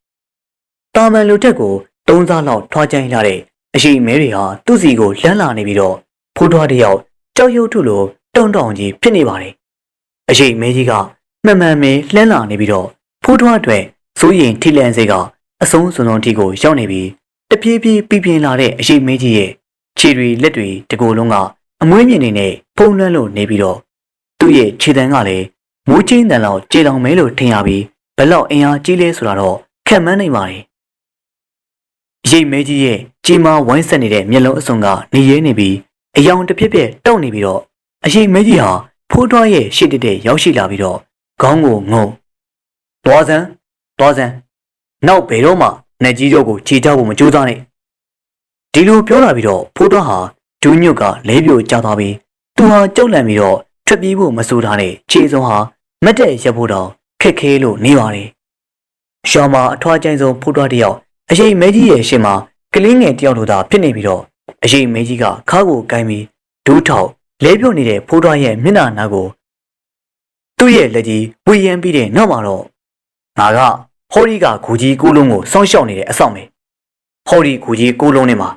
တာမန်လူတက်ကို၃စားလောက်ထွားချိုင်းလာတဲ့အရှိမဲတွေဟာသူ့စီကိုလှမ်းလာနေပြီးတော့ဖိုးထွားတယောက်ကြောက်ရွံ့ထုလိုတုံကြီးဖြစ်နေပါတယ်အရှိမဲကြီးကမှန်မဲလှမ်းလာနေပြီးတော့ဖိုးထွားအတွက်စိုးရင်ထိလန့်စေကအဆုံးစွန်ထိကိုရောက်နေပြီးတပြေးပြေးပြင်းလာတဲ့အရှိမဲကြီးရဲ့ခြေတွေလက်တွေတကိုယ်လုံးကအမွှေးမြင့်နေနဲ့ဖုံးလွှမ်းလို့နေပြီးတော့သူ့ရဲ့ခြေတန်းကလည်းမိုးချင်းတန်လောက်ကြေလောင်မဲလို့ထင်ရပြီးဘလောက်အင်အားကြီးလဲဆိုတာတော့ခံမှန်းနိုင်ပါတယ်ရိတ်မဲကြီးရဲ့ကြီးမားဝိုင်းဆက်နေတဲ့မျက်လုံးအစုံကနေရဲနေပြီးအယောင်တစ်ပြက်တောက်နေပြီးတော့အရိတ်မဲကြီးဟာဖိုးထွားရဲ့ရှေ့တက်ရောက်ရှိလာပြီးတော့ခေါင်းကိုငုံသွားစမ်းနောက်ဘယ်တော့မှနှက်ကြီးတို့ကိုခြေချဖို့မကြိုးစားနဲ့ဒီလိုပြောလာပြီးတော့ဖိုးထွားဟာဒူးညွတ်ကလဲပြိုကျသွားပြီးသူဟာကြောက်လန့်ပြီးတော့ထွက်ပြေးဖို့မဆိုးထားတဲ့ခြေစုံဟာမတ်တက်ရက်ဖို့တော့ခက်ခဲလို့နေပါတယ်ရှောင်းမှာအထွားကျိုင်းဆုံးဖိုးထွားတယောက်အရှိန်မဲကြီးရဲ့ရှေ့မှာကလေးငယ်တယောက်လိုသာဖြစ်နေပြီးတော့အရှိန်မဲကြီးကခါးကိုကိုင်းပြီးဒူးထောက်လဲပြုတ်နေတဲ့ဖိုးထွားရဲ့မျက်နှာနာကိုသူ့ရဲ့လက်ကြီးဝေယမ်းပြီးတဲ့နောက်မှာတော့ငါကဟော်ဒီကဂူကြီးကိုလုံးကိုစောင့်ရှောက်နေတဲ့အဆောင်ပဲဟော်ဒီဂူကြီးကိုလုံးနဲ့မှာ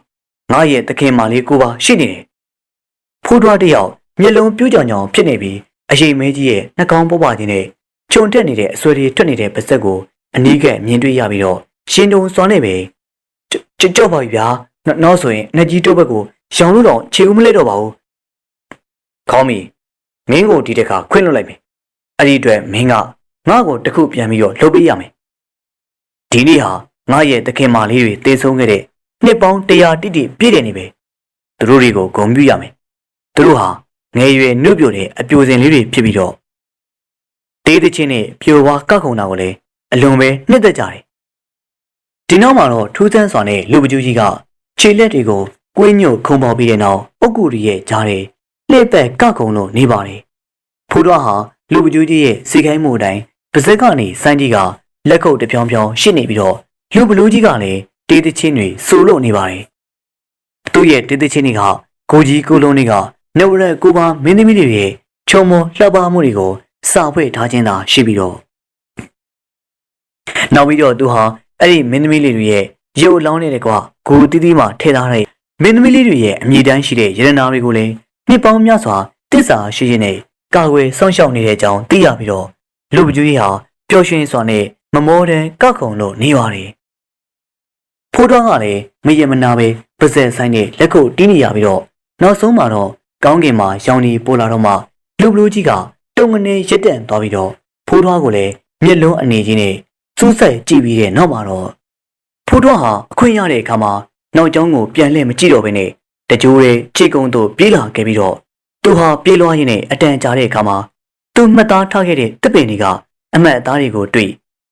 ငါရဲ့တခင်မလေးကိုပါရှိနေတယ်ဖိုးထွားတယောက်မျက်လုံးပြူးကြောင်ကြောင်ဖြစ်နေပြီးအရှိန်မဲကြီးရဲ့နှာခေါင်းပေါ်ပါခြင်းနဲ့ခြုံတက်နေတဲ့အဆွဲတွေထွက်နေတဲ့ပါးစပ်ကိုအနီးကပ်မြင်တွေ့ရပြီးတော့ရှင်တုံစွာနဲ့ပဲကြောက်ပါပြီဗျာနောက်ဆိုရင်နှက်ကြီးတို့ဘက်ကိုရောင်လို့တော့ခြေဦးမလဲတော့ပါဘူးခေါင်းမီမင်းကိုဒီတခါခွင့်လွှတ်လိုက်မယ် အဲ့ဒီအတွက်မင်းကငါ့ကိုတခုပြန်ပြီးတော့လှုပ်ပေးရမယ်ဒီနေ့ဟာငါရဲ့တခင်မလေးတွေတေဆုံးခဲ့တဲ့နှစ်ပေါင်း100တိတိပြည့်တယ်နေပဲသူတို့တွေကိုဂုဏ်ပြုရမယ်သူတို့ဟာငယ်ရွယ်နှုတ်ပြတဲ့အပြိုစင်လေးတွေဖြစ်ပြီးတော့တေးသချင်းနဲ့ပြိုဝါကခုံတာကိုလည်းအလွန်ပဲနှစ်သက်ကြတယ်ဒီနောက်မှာတော့ထူးဆန်းစွာနဲ့လူပကျူးကြီးကခြေလက်တွေကိုကွင်းညို့ခုံပေါပြီးတဲ့နောက်အုတ်ကူရီရဲ့ကြားထဲလှည့်ပတ်ကခုံလို့နေပါတယ်ဖိုးတော်ဟာလူပကျူးကြီးရဲ့စီခိုင်းမှုအတိုင်းပါဇက်ကနေစိုင်းကြီးကလက်ခုပ်တပြောင်ပြောင်ရှစ်နေပြီးတော့လူပလူးကြီးကလည်းတေးသချင်းတွေဆိုလို့နေပါတယ်သူ့ရဲ့တေးသချင်းတွေကကိုကြီးကိုလုံးတွေကနဝရက်ကိုပါမင်းသမီးတွေရဲ့ချုံမလှပမှုတွေကိုစာဖွဲ့ထားခြင်းသာရှိပြီးတော့နောက်ပြီးတော့သူဟာအဲ့ဒီမင်းသမီးလေးတွေရဲ့ရုပ်အလောင်းနေတဲ့ကွာဂူတီးတီးမှထည့်ထားတဲ့မင်းသမီးလေးတွေရဲ့အမြင့်တန်းရှိတဲ့ရတနာတွေကိုလည်းနှစ်ပေါင်းများစွာတစ္ဆာရှိခြင်းနဲ့ကာကွယ်စောင့်ရှောက်နေတဲ့အကြောင်းသိရပြီးတော့လူပကျူးကြီးဟာပျော်ရွှင်စွာနဲ့မမောတန်ကခုံလို့နေပါတယ်ဖိုးတော်ကလည်းမရမနာပဲပါဇက်ဆိုင်နဲ့လက်ခုပ်တီးနေရပြီးတော့နောက်ဆုံးမှာတော့ကောင်းကင်မှာရောင်နေပိုလာတော့မှလူပလူးကြီးကတုံငနေရစ်တန့်သွားပြီးတော့ဖိုးတော်ကိုလည်းမျက်လုံးအနေကြီးနဲ့စူးစိုက်ကြည့်ပြီးတဲ့နောက်မှာတော့ဖိုးတော်ဟာအခွင့်ရတဲ့အခါမှာနောက်ကျောင်းကိုပြန်လှည့်မကြည့်တော့ဘဲနဲ့တကြိုးရဲ့ခြေကုံတို့ပြေးလာခဲ့ပြီးတော့သူဟာပြေးလွှားရင်းနဲ့အတန်ကြာတဲ့အခါမှာသူမှတ်သားထားခဲ့တဲ့တစ်ပင်တွေကအမတ်အသားတွေကိုတွေ့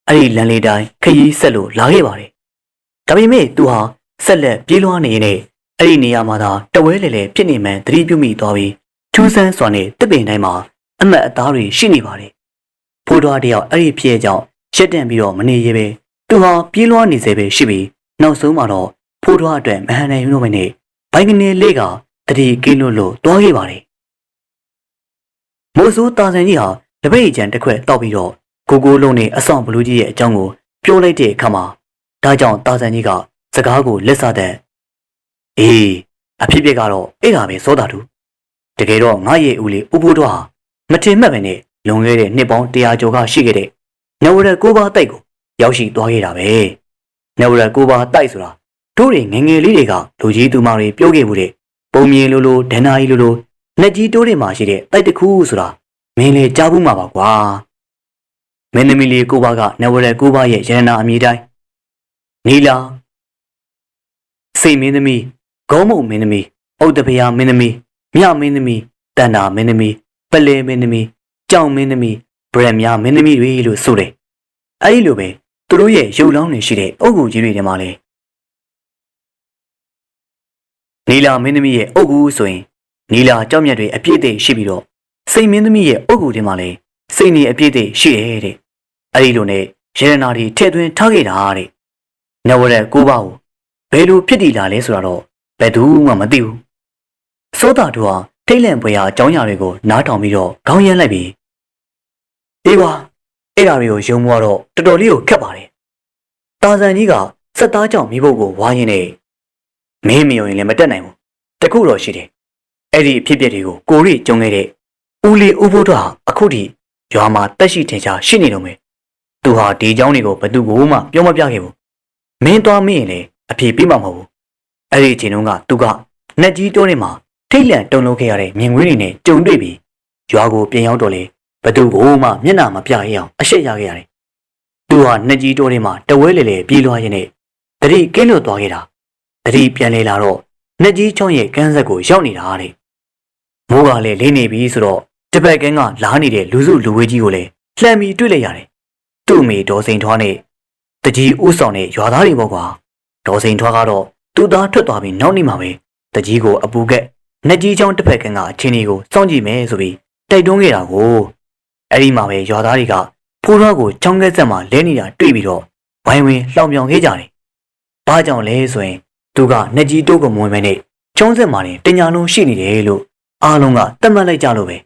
အဲ့ဒီလမ်းလေးတိုင်းခရီးဆက်လို့လာခဲ့ပါတယ်ဒါပေမဲ့သူဟာဆက်လက်ပြေးလွှားနေရင်လည်းအဲ့ဒီနေရာမှာသာတဝဲလေလေဖြစ်နေမှန်သတိပြုမိသွားပြီးထူးဆန်းစွာနဲ့တစ်ပင်တိုင်းမှာအမတ်အသားတွေရှိနေပါတယ်ဖိုးတော်တယောက်အဲ့ဒီဖြစ်ကြောင့်ရက်တန့်ပြီးတော့မနေရပဲသူဟာပြေးလွှားနေစေပဲရှိပြီးနောက်ဆုံးမှာတော့ဖိုးတော်အတွက်မဟန်နိုင်ဘူးလို့ပဲနဲ့ဘိုင်ကနေလေးကတတိကင်းလို့တွားခဲ့ပါတယ်မိုးစိုးတာဆန်ကြီးဟာတပိတ်ချံတစ်ခွက်တောက်ပြီးတော့ကိုကိုလုံးနဲ့အဆောင်ဘလူးကြီးရဲ့အကြောင်းကိုပြောလိုက်တဲ့အခါမှာဒါကြောင့်တာဆန်ကြီးကစကားကိုလက်စားတဲ့အေးအဖြစ်ပြက်ကတော့အဲ့ဒါပဲစောတာတူတကယ်တော့ငါရဲ့ဦးလေးဥပိုးတော်ဟာမထင်မှတ်ပဲနဲ့လွန်ခဲ့တဲ့နှစ်ပေါင်း100ကျော်ကရှိခဲ့တဲ့နဝရကိုပါတိုက်ကိုရောက်ရှိသွားခဲ့တာပဲနဝရကိုပါတိုက်ဆိုတာတို့တွေငငယ်လေးတွေကလူကြီးသူမတွေပြောခဲ့မှုတဲ့ပုံမြင်လိုလိုဒဏ္ဍာရီလိုလိုလက်ကြီးတိုးတွေမှာရှိတဲ့တိုက်တစ်ခုဆိုတာမင်းလည်းကြားဘူးမှာပါကွာမင်းသမီးလေးကိုပါကနဝရကိုပါရဲ့ရတနာအမည်တိုင်းနီလာစိတ်မင်းသမီးဂုံးမုံမင်းသမီးအုတ်တဖျားမင်းသမီးမြမင်းသမီးတန်တာမင်းသမီးပလဲမင်းသမီးကြောင်မင်းသမီးဗရက်မြမင်းသမီးတွေလို့ဆိုတယ်အဲ့ဒီလိုပဲသူတို့ရဲ့ရုပ်လောင်းတွေရှိတဲ့အုတ်ဂူကြီးတွေထဲမှာလဲနီလာမင်းသမီးရဲ့အုတ်ဂူဆိုရင်နီလာကြောက်မြတ်တွေအပြည့်အသိရှိပြီးတော့စိတ်မင်းသမီးရဲ့အုတ်ဂူထဲမှာလဲစိတ်နေအပြည့်အသိရှိတယ်တဲ့အဲ့ဒီလိုနဲ့ရတနာတွေထည့်သွင်းထားခဲ့တာတဲ့နဝရက်ကိုပါကိုဘယ်လိုဖြစ်တည်လာလဲဆိုတော့ဘယ်သူမှမသိဘူးစောတာတို့ဟာထိတ်လန့်ပွေရာအကြောင်းအရာတွေကိုနားထောင်ပြီးတော့ခေါင်းရမ်းလိုက်ပြီးအေးပါအဲ့ဒါတွေကိုယုံမှုကတော့တော်တော်လေးကိုခက်ပါတယ်တာဇန်ကြီးကစက်သားကြောင့်မိဖို့ကိုဝါရင်နဲ့မင်းမယုံရင်လည်းမတက်နိုင်ဘူးတခုတော့ရှိတယ်အဲ့ဒီအဖြစ်အပျက်တွေကိုကိုရီကြုံခဲ့တဲ့ဦးလေးဦးဘိုးတို့ဟာအခုထိရွာမှာတက်ရှိထင်ရှားရှိနေတော့မယ်သူဟာဒီเจ้าတွေကိုဘသူကိုမှပြောမပြခဲ့ဘူးမင်းသွားမင်းရင်လည်းအဖြေပေးမှာမဟုတ်ဘူးအဲ့ဒီအချိန်တုန်းကသူကနှက်ကြီးတိုးနေမှာထိတ်လန့်တုန်လှုပ်ခဲ့ရတဲ့မြင်ကွင်းတွေနဲ့ကြုံတွေ့ပြီးရွာကိုပြန်ရောက်တော့လေဘသူကိုမှမျက်နှာမပြရအောင်အရှက်ရခဲ့ရတယ်သူဟာနှက်ကြီးတိုးနေမှာတဝဲလေလေပြေးလွှားရင်းနဲ့တတိကင်းလွတ်သွားခဲ့တာတတိပြန်လေလာတော့နှက်ကြီးချောင်းရဲ့ကန်းဆက်ကိုရောက်နေတာတဲ့မိုးကလည်းလင်းနေပြီဆိုတော့တပတ်ကန်းကလားနေတဲ့လူစုလူဝေးကြီးကိုလည်းလှမ်းပြီးတွေ့လိုက်ရတယ်သူ့အမေဒေါ်စိန်ထွားနဲ့တကြီးဦးဆောင်တဲ့ရွာသားတွေပေါ့ကွာဒေါ်စိန်ထွားကတော့သူ့သားထွက်သွားပြီးနောက်နေမှာပဲတကြီးကိုအပူကက်နှက်ကြီးချောင်းတစ်ဖက်ကန်းကအချင်းကြီးကိုစောင့်ကြည့်မယ်ဆိုပြီးတိုက်တွန်းခဲ့တာကိုအဲ့ဒီမှာပဲရွာသားတွေကဖိုးတော်ကိုချောင်းကက်ဆက်မှာလဲနေတာတွေ့ပြီးတော့ဝိုင်းဝန်းလှောင်ပြောင်ခဲ့ကြတယ်။ဘာကြောင့်လဲဆိုရင်သူကနှက်ကြီးတိုးကိုမဝင်မဲနဲ့ချောင်းဆက်မှာတင်တညာလုံးရှိနေတယ်လို့အားလုံးကသတ်မှတ်လိုက်ကြလို့ပဲ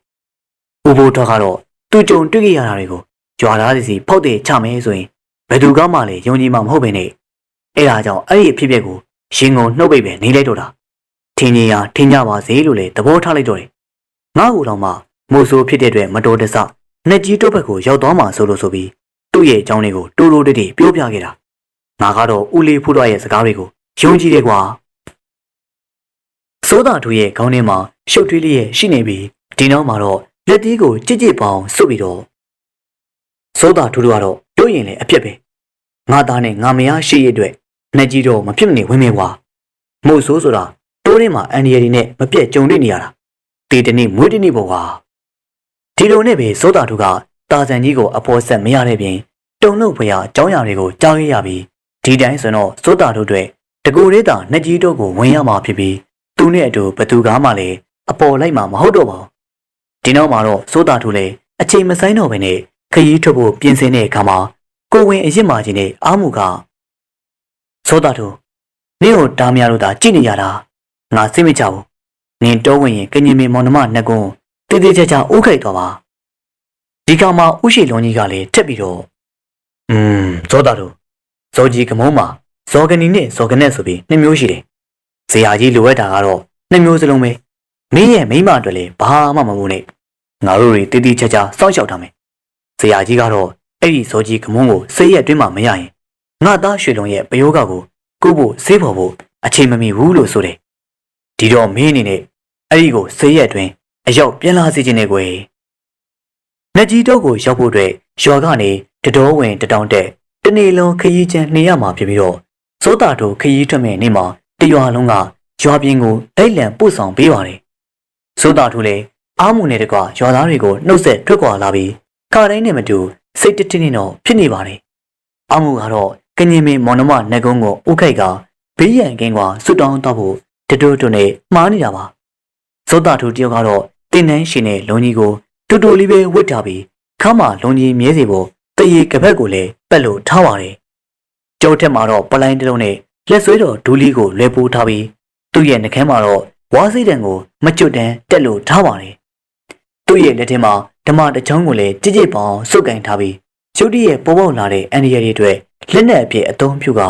။ဦးဘိုးတော်ကတော့သူကြုံတွေ့ခဲ့ရတာတွေကိုရွာသားစီဖောက်တဲ့ချမယ်ဆိုရင်ဘယ်သူကမှလည်းယုံကြည်မှာမဟုတ်ပဲနဲ့အဲ့ဒါကြောင့်အဲ့ဒီအဖြစ်အပျက်ကိုရင်ကုန်နှုတ်ပိတ်ပဲနေလိုက်တော့တာထင်ကြီးရာထင်ကြပါစေလို့လေသဘောထားလိုက်တော့တယ်ငါ့ကိုတော့မှမိုးဆိုးဖြစ်တဲ့အတွက်မတော်တဆနှက်ကြီးတို့ဘက်ကိုရောက်သွားမှဆိုလို့ဆိုပြီးသူ့ရဲ့အကြောင်းလေးကိုတိုးတိုးတိတိပြောပြခဲ့တာငါကတော့ဦးလေးဖူးတော်ရဲ့စကားတွေကိုယုံကြည်တယ်ကွာစိုးတာတို့ရဲ့ခေါင်းထဲမှာရှုပ်ထွေးလေးရဲ့ရှိနေပြီးဒီနောက်မှာတော့လက်သေးကိုကြစ်ကြစ်ပေါအောင်စွတ်ပြီးတော့ စိုးတာထူးတော့တို့ရင်လည်းအပြစ်ပဲငါသားနဲ့ငါမယားရှိရအတွက်နှက်ကြီးတော့မဖြစ်မနေဝင်မယ်ကွာမို့ဆိုးဆိုတာတိုးရင်းမှာအန်ဒီရီနဲ့မပြတ်ကြုံတွေ့နေရတာတေးတနေ့မွေးတနေ့ပေါ့ကွာဒီလိုနဲ့ပဲစိုးတာထူးကတာဇန်ကြီးကိုအပေါ်ဆက်မရတဲ့ပြင်တုံလို့ဖွေရအကြောင်းအရာတွေကိုကြားရရပြီးဒီတိုင်းဆိုတော့စိုးတာထူးတွေတကူလေးတာနှက်ကြီးတို့ကိုဝင်ရမှာဖြစ်ပြီးသူနဲ့အတူဘသူကားမှလည်းအပေါ်လိုက်မှာမဟုတ်တော့ပါဘူးဒီနောက်မှာတော့စိုးတာထူးလည်းအချိန်မဆိုင်တော့ဘဲနဲ့ခရီးထွက်ဖို့ပြင်ဆင်တဲ့အခါမှာကိုဝင်အရစ်မာကြီးနဲ့အာမှုကစိုးတာထူးနင့်ကိုတားများလို့သာကြည့်နေရတာငါစိတ်မချဘူးနင်တောဝင်ရင်ကညင်မင်မောင်နှမနှစ်ကွန်းတေးသေးချာချာအိုးခိုက်သွားပါဒီကောင်မှာဥရှိလုံးကြီးကလည်းထက်ပြီးတော့စိုးတာထူးဇော်ကြီးကမုံးမှာဇော်ကနီနဲ့ဇော်ကနက်ဆိုပြီးနှစ်မျိုးရှိတယ်ဇေယျကြီးလိုအပ်တာကတော့နှစ်မျိုးစလုံးပဲမင်းရဲ့မိန်းမအတွက်လည်းဘာမှမမိုးနဲ့ငါတို့တွေတေးသေးချာချာစောင့်ရှောက်ထားမယ်ဇေယျကြီးကတော့အဲ့ဒီဇော်ကြီးကမုံးကိုစိတ်ရက်အတွင်းမှာမရရင်ငါသားရွှေလုံးရဲ့ပယောဂကိုကိုဖို့ဆေးဖို့ဖို့အချိန်မမီဘူးလို့ဆိုတယ်ဒီတော့မင်းအနေနဲ့အဲ့ဒီကိုစိတ်ရက်အတွင်းအရောက်ပြန်လာစေခြင်းနဲ့ကွယ်နှက်ကြီးတော့ကိုရောက်ဖို့အတွက်ရွာကနေတတော်ဝင်တတောင်တက်တနေ့လုံးခရီးချမ်းနေရမှာဖြစ်ပြီးတော့စိုးတာတို့ခရီးထွက်မဲ့နေ့မှာတရွာလုံးကရွာပြင်ကိုလိုက်လံပို့ဆောင်ပေးပါတယ်စိုးတာတို့လည်းအားမူနဲ့တကွရွာသားတွေကိုနှုတ်ဆက်ထွက်ခွာလာပြီးခါတိုင်းနဲ့မတူစိတ်တထင်းနဲ့တော့ဖြစ်နေပါတယ်အားမူကတော့ကညင်မင်မောင်နှမနှက်ကုန်းကိုဥခိုက်ကဘေးရန်ကင်းကွာဆွတောင်းတော့ဖို့တတိုးတိုးနဲ့မှားနေတာပါစိုးတာတို့တယောက်ကတော့တင်းနှန်းရှင်နဲ့လုံကြီးကိုတူတူလေးပဲဝစ်ထားပြီးခါမှလုံကြီးမြဲစီဖို့တရေကပတ်ကိုလည်းပက်လို့ထားပါတယ်ကြောထက်မှာတော့ပလိုင်းတလုံးနဲ့လက်ဆွဲတော်ဒူးလီကိုလွဲပိုးထားပြီးသူ့ရဲ့နှကမ်းမှာတော့ဝါးစိတ်တံကိုမကျွတ်တန်းတက်လို့ထားပါတယ်သူ့ရဲ့လက်ထဲမှာဓမ္မတချောင်းကိုလည်းကြစ်ကြစ်ပေါင်းစုပ်ကင်ထားပြီးကျုပ်တီရဲ့ပေါ်ပေါက်လာတဲ့အန်ဒီရီတွေလက်နဲ့အဖြစ်အသုံးပြုက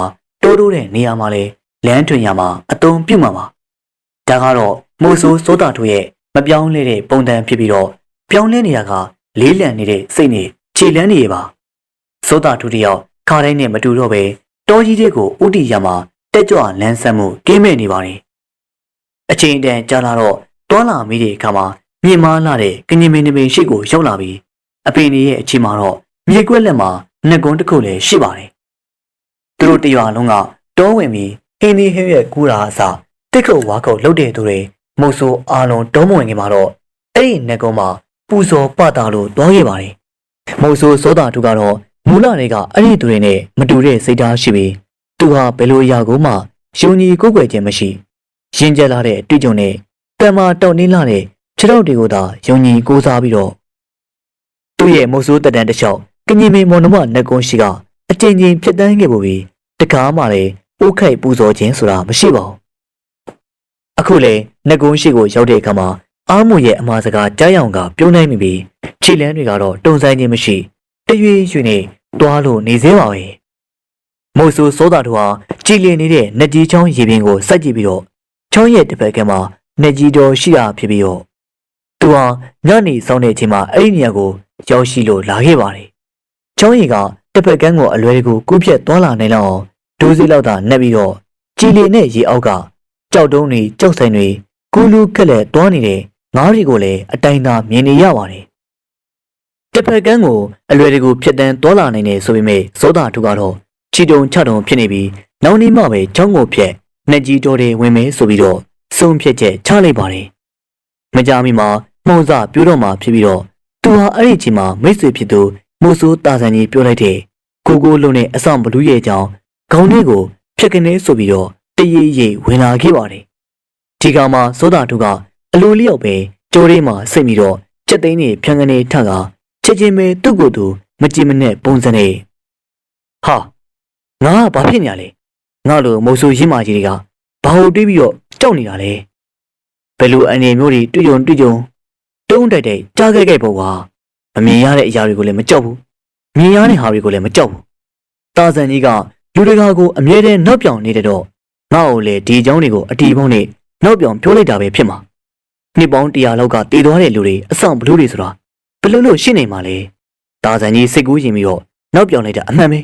တိုးတိုးတဲ့နေရာမှာလဲလမ်းထွင်ရမှာအသုံးပြုမှာပါဒါကတော့မိုးဆိုးစိုးတာတို့ရဲ့မပြောင်းလဲတဲ့ပုံစံဖြစ်ပြီးတော့ပြောင်းလဲနေတာကလေးလံနေတဲ့စိတ်နဲ့ခြေလန်းနေရပါစိုးတာတို့တယောက်ခါတိုင်းနဲ့မတူတော့ပဲတောကြီးတွေကိုဥတီရမှာတက်ကြွလန်းဆန်းမှုကင်းမဲ့နေပါတယ်အချိန်တန်ကြာလာတော့တွာလာမိတဲ့အခါမှာမြင့်မားလာတဲ့ကညင်မင်းနှပင်ရှိကိုရောက်လာပြီးအပင်ကြီးရဲ့အချိန်မှာတော့မြေကွက်လက်မှာနှက်ကုန်းတစ်ခုလည်းရှိပါတယ်သူတို့တရွာလုံးကတောဝင်ပြီးဟင်းဒီဟင်းရဲ့ကူးတာအစားတစ်ခုတ်ဝါခုတ်လှုပ်တဲ့သူတွေမုတ်ဆိုးအာလုံးတုံးမဝင်ခင်မှာတော့အဲ့ဒီနှက်ကုန်းမှာပူဇော်ပတာလို့တွားခဲ့ပါတယ်မုတ်ဆိုးစိုးတာသူကတော့မူလတွေကအဲ့ဒီသူတွေနဲ့မတူတဲ့စိတ်ဓာတ်ရှိပြီးသူဟာဘယ်လိုအရာကိုမှယုံကြည်ကိုးကွယ်ခြင်းမရှိရင်ကျက်လာတဲ့အတွေ့အကြုံနဲ့တမ္မာတောက်နှင်းလာတဲ့ခြေထောက်တွေကိုသာယုံကြည်ကိုးစားပြီးတော့သူ့ရဲ့မုတ်ဆိုးတက်တန်းတစ်လျှောက်ကညင်မင်မော်နမနှက်ကုန်းရှိကအကျဉ်းချင်းဖြစ်တန်းခဲ့ဖို့ပြီးတကားမှလည်းအိုးခိုက်ပူဇော်ခြင်းဆိုတာမရှိပါဘူးအခုလေနှက်ကုန်းရှိကိုရောက်တဲ့အခါမှာအားမွေရဲ့အမှားစကားကြားရောင်ကပြုံးနိုင်မိပြီးခြေလန်းတွေကတော့တုံဆိုင်ခြင်းမရှိတရွေ့ရွေ့နဲ့တွားလို့နေသေးပါပဲမို့ဆိုးစိုးတာတို့ဟာကြည်လင်နေတဲ့နှက်ကြီးချောင်းရေပြင်ကိုစိုက်ကြည့်ပြီးတော့ချောင်းရဲ့တစ်ဖက်ကမှာနှက်ကြီးတော်ရှိတာဖြစ်ပြီးတော့သူဟာညနေဆောင်တဲ့အချိန်မှာအဲ့ဒီနေရာကိုရောက်ရှိလို့လာခဲ့ပါတယ်ချောင်းရီကတစ်ဖက်ကန်းကိုအလွယ်တကူကူးပြတ်သွားလာနိုင်လောက်ဒိုးစီလောက်သာနှက်ပြီးတော့ကြည်လင်တဲ့ရေအောက်ကကြောက်တုံးတွေကြောက်ဆိုင်တွေကူးလူးခက်လက်သွားနေတဲ့ငါးတွေကိုလည်းအတိုင်းသာမြင်နေရပါတယ်တစ်ဖက်ကန်းကိုအလွယ်တကူဖြတ်တန်းသွားလာနိုင်နေဆိုပေမဲ့ဇောတာထုကတော့ချီတုံချတုံဖြစ်နေပြီးနောက်နေ့မှပဲချောင်းကိုဖြတ်နှက်ကြီးတော်တွေဝင်မယ်ဆိုပြီးတော့ဆုံးဖြတ်ချက်ချလိုက်ပါတယ်မကြမီမှာမှုံစပြိုးတော့မှဖြစ်ပြီးတော့သူဟာအဲ့ဒီချိန်မှာမိတ်ဆွေဖြစ်သူမိုးဆိုးတာဆန်ကြီးပြောလိုက်တဲ့ကိုကိုလုံးနဲ့အဆောင်ဘလူးရဲ့အကြောင်းခေါင်းလေးကိုဖြတ်ကနေဆိုပြီးတော့တရေရိပ်ဝင်လာခဲ့ပါတယ်ဒီကောင်မှာဇောတာထုကအလိုလျောက်ပဲကြိုးလေးမှာစိတ်ပြီးတော့ချက်သိန်းနေဖြန်းကနေထကချက်ချင်းပဲသူ့ကိုယ်သူမကြည်မနဲ့ပုံစံနဲ့ဟာငါကဘာဖြစ်နေရလဲငါလိုမိုးဆိုးရင်းမာကြီးတွေကဘာလို့တွေးပြီးတော့ကြောက်နေတာလဲဘယ်လိုအနေမျိုးတွေတွေ့ကြုံတုံးတိုက်တိုက်ကြားခဲ့ပေါ့ကွာမမြင်ရတဲ့အရာတွေကိုလည်းမကြောက်ဘူးမြင်ရတဲ့ဟာတွေကိုလည်းမကြောက်ဘူးတာဇန်ကြီးကလူတကာကိုအမြဲတမ်းနောက်ပြောင်နေတဲ့တော့ငါ့ကိုလေဒီအကြောင်းတွေကိုအတီးပုံးနဲ့နောက်ပြောင်ပြောလိုက်တာပဲဖြစ်မှာနှစ်ပေါင်း100လောက်ကတည်သွားတဲ့လူတွေအဆောင်ဘလူးတွေဆိုတာဘယ်လို့ရှိနေမှာလဲတာဇန်ကြီးစိတ်ကူးရင်ပြီးတော့နောက်ပြောင်လိုက်တာအမှန်ပဲ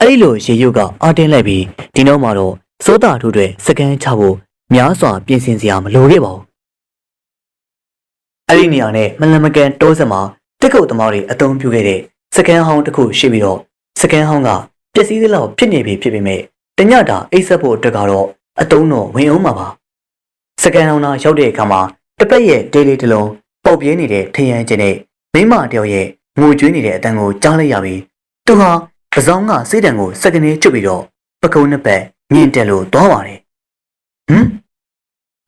အဲ့ဒီလိုရေရုပ်ကအားတင်းလိုက်ပြီးဒီနောက်မှာတော့စိုးတာထုတွေစကန်ချဖို့များစွာပြင်ဆင်စရာမလိုခဲ့ပါဘူးအဲ့ဒီနေရာနဲ့မလန်မကန်တိုးစမှာတက်ကုတ်သမားတွေအသုံးပြုခဲ့တဲ့ စကန်ဟောင်းတစ်ခုရှိပြီးတော့စကန်ဟောင်းကပျက်စီးသလောက်ဖြစ်နေပြီဖြစ်ပေမဲ့တညတာအိတ်ဆက်ဖို့အတွက်ကတော့အတုံးတော့ဝင်အောင်မှာပါစကန်ဟောင်းသားရောက်တဲ့အခါမှာတစ်ပတ်ရဲ့ဒေးလေးတစ်လုံးပေါက်ပြင်းနေတဲ့ထရန်ကျင်းနဲ့မိမတယောက်ရဲ့ငိုကြွေးနေတဲ့အတန်ကိုကြားလိုက်ရပြီးသူဟာပစောင်းကစိတ်တံကိုစက်ကနေကျွတ်ပြီးတော့ပကုံးနှစ်ပတ်မြင့်တက်လို့သွားပါတယ်